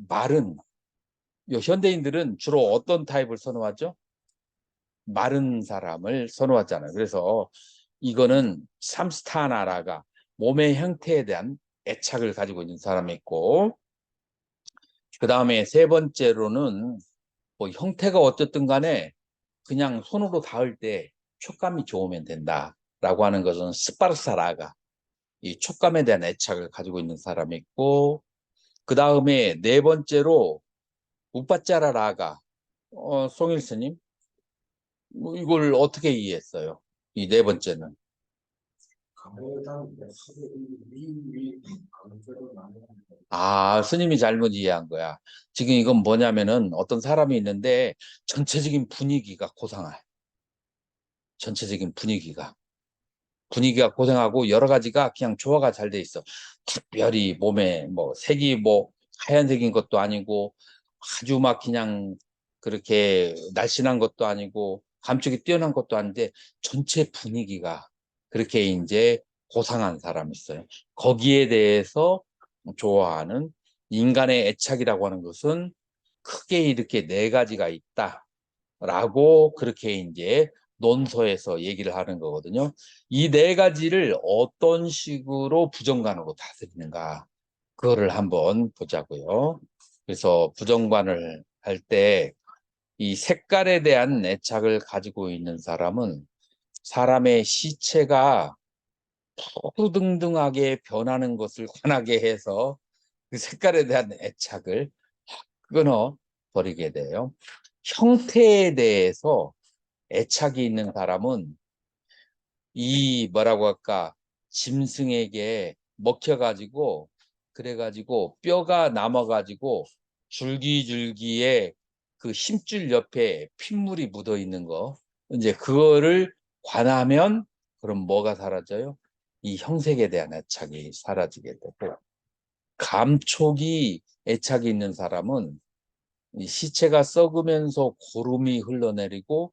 마른 현대인들은 주로 어떤 타입을 선호하죠? 마른 사람을 선호하잖아요. 그래서 이거는 삼스타나라가 몸의 형태에 대한 애착을 가지고 있는 사람이 있고 그 다음에 세 번째로는 뭐 형태가 어쨌든 간에 그냥 손으로 닿을 때 촉감이 좋으면 된다라고 하는 것은 스파르사라가 이 촉감에 대한 애착을 가지고 있는 사람이 있고 그 다음에 네 번째로 우빠짜라라가 송일 스님 이걸 어떻게 이해했어요? 이 네 번째는 강렬한 하도 위 강렬을 많이 하는 스님이 잘못 이해한 거야. 지금 이건 뭐냐면은 어떤 사람이 있는데 전체적인 분위기가 고상해. 전체적인 분위기가 고상하고 여러 가지가 그냥 조화가 잘 돼 있어. 특별히 몸에 뭐 색이 뭐 하얀색인 것도 아니고 아주 막 그냥 그렇게 날씬한 것도 아니고 감촉이 뛰어난 것도 아닌데 전체 분위기가 그렇게 이제 고상한 사람이 있어요. 거기에 대해서 좋아하는 인간의 애착이라고 하는 것은 크게 이렇게 네 가지가 있다라고 그렇게 이제 논서에서 얘기를 하는 거거든요. 이 네 가지를 어떤 식으로 부정관으로 다스리는가 그거를 한번 보자고요. 그래서 부정관을 할 때 이 색깔에 대한 애착을 가지고 있는 사람은 사람의 시체가 푸르등등하게 변하는 것을 관하게 해서 그 색깔에 대한 애착을 끊어 버리게 돼요. 형태에 대해서 애착이 있는 사람은 이 뭐라고 할까 짐승에게 먹혀가지고 그래가지고 뼈가 남아가지고 줄기줄기에 그 힘줄 옆에 핏물이 묻어 있는 거 이제 그거를 관하면 그럼 뭐가 사라져요? 이 형색에 대한 애착이 사라지게 되고 감촉이 애착이 있는 사람은 이 시체가 썩으면서 고름이 흘러내리고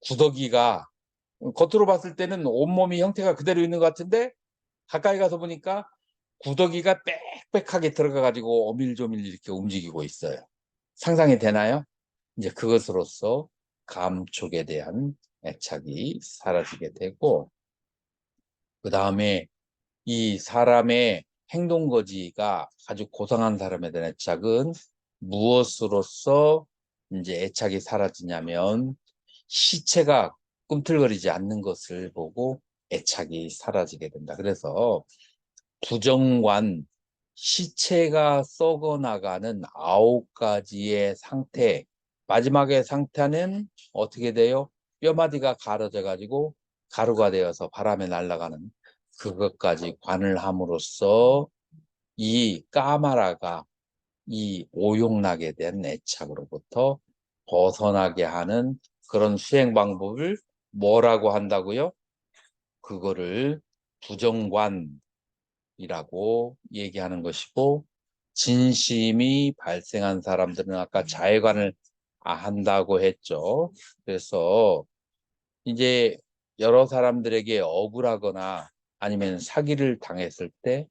구더기가 겉으로 봤을 때는 온몸이 형태가 그대로 있는 것 같은데 가까이 가서 보니까 구더기가 빽빽하게 들어가 가지고 오밀조밀 이렇게 움직이고 있어요. 상상이 되나요? 이제 그것으로서 감촉에 대한 애착이 사라지게 되고 그 다음에 이 사람의 행동거지가 아주 고상한 사람에 대한 애착은 무엇으로서 이제 애착이 사라지냐면 시체가 꿈틀거리지 않는 것을 보고 애착이 사라지게 된다. 그래서 부정관, 시체가 썩어 나가는 9가지의 상태, 마지막의 상태는 어떻게 돼요? 뼈마디가 가려져 가지고 가루가 되어서 바람에 날아가는 그것까지 관을 함으로써 이 까마라가 이 오용락에 대한 애착으로부터 벗어나게 하는 그런 수행 방법을 뭐라고 한다고요? 그거를 부정관이라고 얘기하는 것이고 진심이 발생한 사람들은 아까 자해관을 한다고 했죠. 그래서 이제 여러 사람들에게 억울하거나 아니면 사기를 당했을 때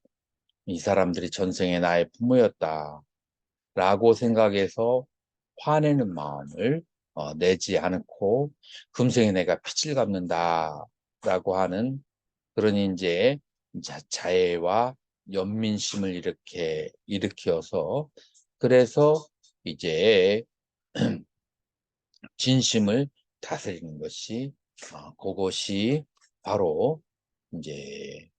이 사람들이 전생에 나의 부모였다라고 생각해서 화내는 마음을 내지 않고 금생에 내가 빚을 갚는다라고 하는 그런 이제 자애와 연민심을 이렇게 일으켜서 그래서 이제 진심을 다스리는 것이 그것이 바로 이제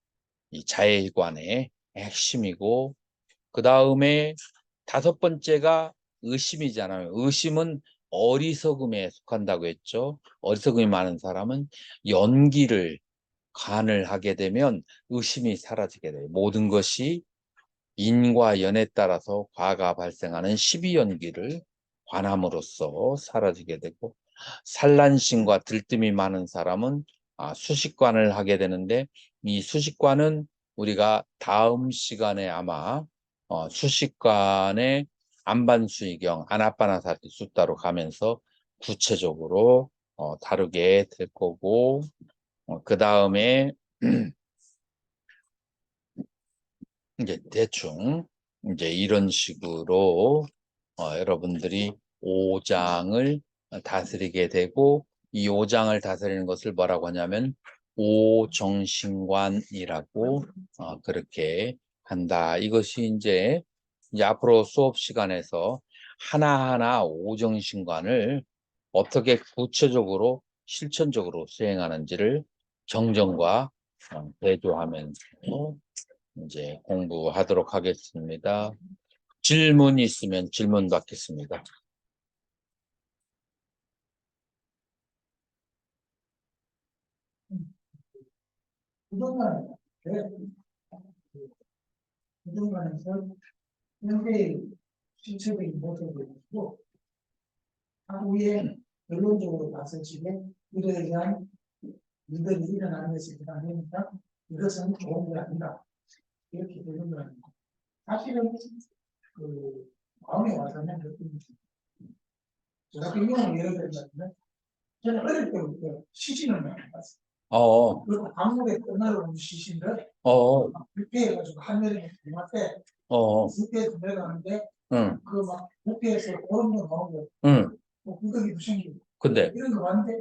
이 자애관의 핵심이고 그 다음에 다섯 번째가 의심이잖아요. 의심은 어리석음에 속한다고 했죠. 어리석음이 많은 사람은 연기를 간을 하게 되면 의심이 사라지게 돼요. 모든 것이 인과 연에 따라서 과가 발생하는 십이연기를 관함으로써 사라지게 되고 산란심과 들뜸이 많은 사람은 수식관을 하게 되는데 이 수식관은 우리가 다음 시간에 아마 수식관의 안반수이경, 아나빠나사티 숫다로 가면서 구체적으로 다루게 될 거고 그 다음에 이제 대충 이제 이런 식으로 여러분들이 5장을 다스리게 되고 이 5장을 다스리는 것을 뭐라고 하냐면 오정신관이라고 그렇게 한다. 이것이 이제 앞으로 수업 시간에서 하나하나 오정신관을 어떻게 구체적으로 실천적으로 수행하는지를 정정과 대조하면서 이제 공부하도록 하겠습니다. 질문 있으면 질문 받겠습니다. 그동안 그동안에서 현재 실체적인 모습을 보고 하루에 결론적으로 봤을 적에 이에 대한 이들이 일어나는 것이 아니니까 이것은 좋은 게 아니다. 이렇게 되는 거 아닙니다. 사실은 그 마음에 와서는 느낌이 제가 그 경우 예를 들자면 저는 어릴 때부터 시신을 많이 봤어요. 그리고 방목에 끝나러 온 시신들 뷔페 해가지고 하늘에 이마때 뷔페에서 내려가는데 그 막 뷔페에서 얼음도 나오고 뭐 구더기도 생기고 근데 이런 거 봤는데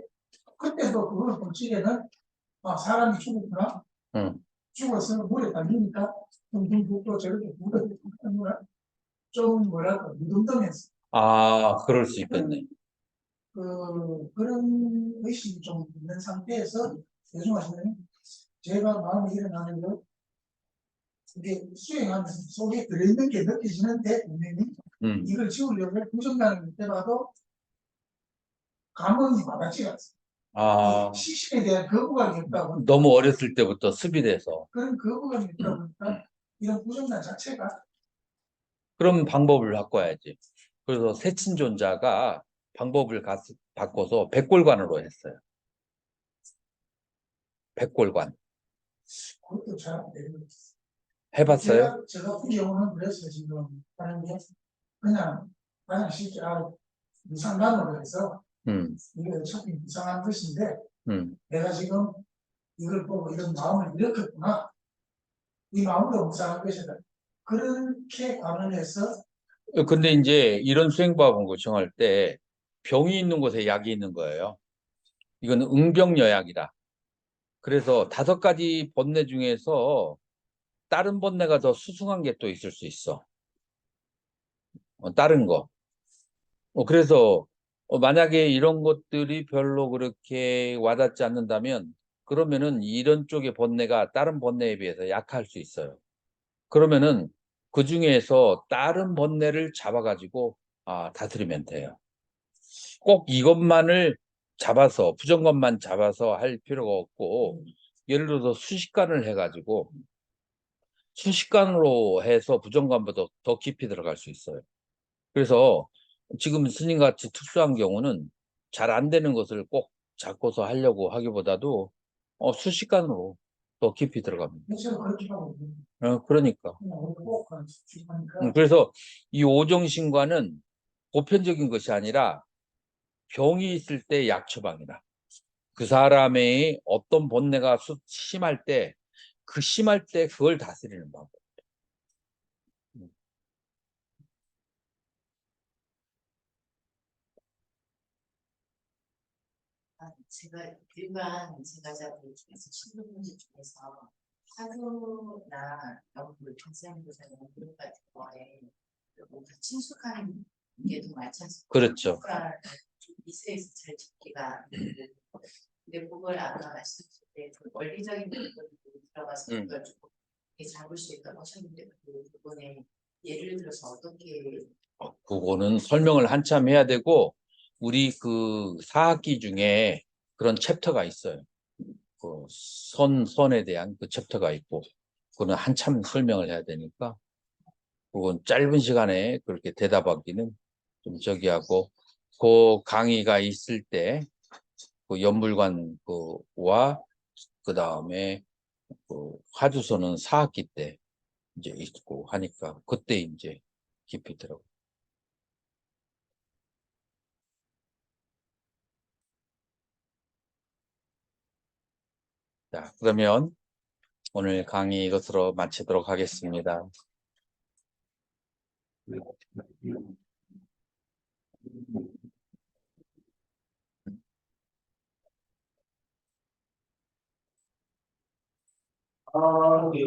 그때도 그걸 볼 적에는 사람이 죽었구나 죽어서 물에 담기니까 둥둥 저렇게 구더기 하는 거야 좀 뭐랄까 무덤덤했어. 그럴 수 있겠네. 그런 의식이 좀 있는 상태에서 요즘 하시면 제가 마음이 일어나는 거 이게 수행하면서 속에 들어있는 게 느껴지는데 분명히 이걸 지우려고 부정당할 때마도 감흥이 와닿지가 않습니다. 시신에 대한 거부감이 없다 보니까 너무 어렸을 때부터 습이 돼서 그런 거부감이 있다 보니까 이런 부정당 자체가 그럼 방법을 바꿔야지. 그래서 새친존자가 방법을 바꿔서 백골관으로 했어요. 백골관 그것도 잘 안 되는 거죠. 해봤어요? 제가 같은 경우는 그래서 지금 하는 게 그냥 쉽게 무상관으로 해서 이게 어차피 이상한 것인데 내가 지금 이걸 보고 이런 마음을 일으켰구나 이 마음도 무상한 것이다 그렇게 관원해서 근데 이제 이런 수행법을 정할 때 병이 있는 곳에 약이 있는 거예요. 이건 응병여약이다. 그래서 5가지 번뇌 중에서 다른 번뇌가 더 수승한 게 또 있을 수 있어. 다른 거. 그래서 만약에 이런 것들이 별로 그렇게 와닿지 않는다면 그러면은 이런 쪽의 번뇌가 다른 번뇌에 비해서 약할 수 있어요. 그러면은 그 중에서 다른 번뇌를 잡아가지고 다스리면 돼요. 꼭 이것만을 잡아서 부정것만 잡아서 할 필요가 없고 예를 들어서 수식관을 해가지고 수식관으로 해서 부정관보다 더 깊이 들어갈 수 있어요. 그래서 지금 스님같이 특수한 경우는 잘 안 되는 것을 꼭 잡고서 하려고 하기보다도 수식관으로 더 깊이 들어갑니다. 그렇게 하고 그러니까. 그래서 이 오정신관은 보편적인 것이 아니라 병이 있을 때 약 처방이다. 그 사람의 어떤 본내가 심할 때, 그 심할 때 그걸 다스리는 방법. 제가 일반 제가 자들 중에서 신도분들 중에서 사교나 연구, 학생부사 연구 같은 거에 뭔가 친숙한 게 더 많지 않습니까? 그렇죠. 효과를 좀 미세에서 잘 잡기가 힘들고. 근데 그걸 아까 말씀하실 때 원리적인 부분으로 들어가서 그걸 조금 이렇게 잡을 수 있다고 하셨는데 그 부분에 예를 들어서 어떻게 그거는 설명을 한참 해야 되고, 우리 그 4학기 중에 그런 챕터가 있어요. 그 선에 대한 그 챕터가 있고, 그거는 한참 설명을 해야 되니까, 그건 짧은 시간에 그렇게 대답하기는 좀 저기 하고, 그 강의가 있을 때, 그 연불관 그와 그 다음에 그 화두소는 4학기 때 이제 있고 하니까, 그때 이제 깊이 들어가. 자, 그러면 오늘 강의 이것으로 마치도록 하겠습니다. 아, 네.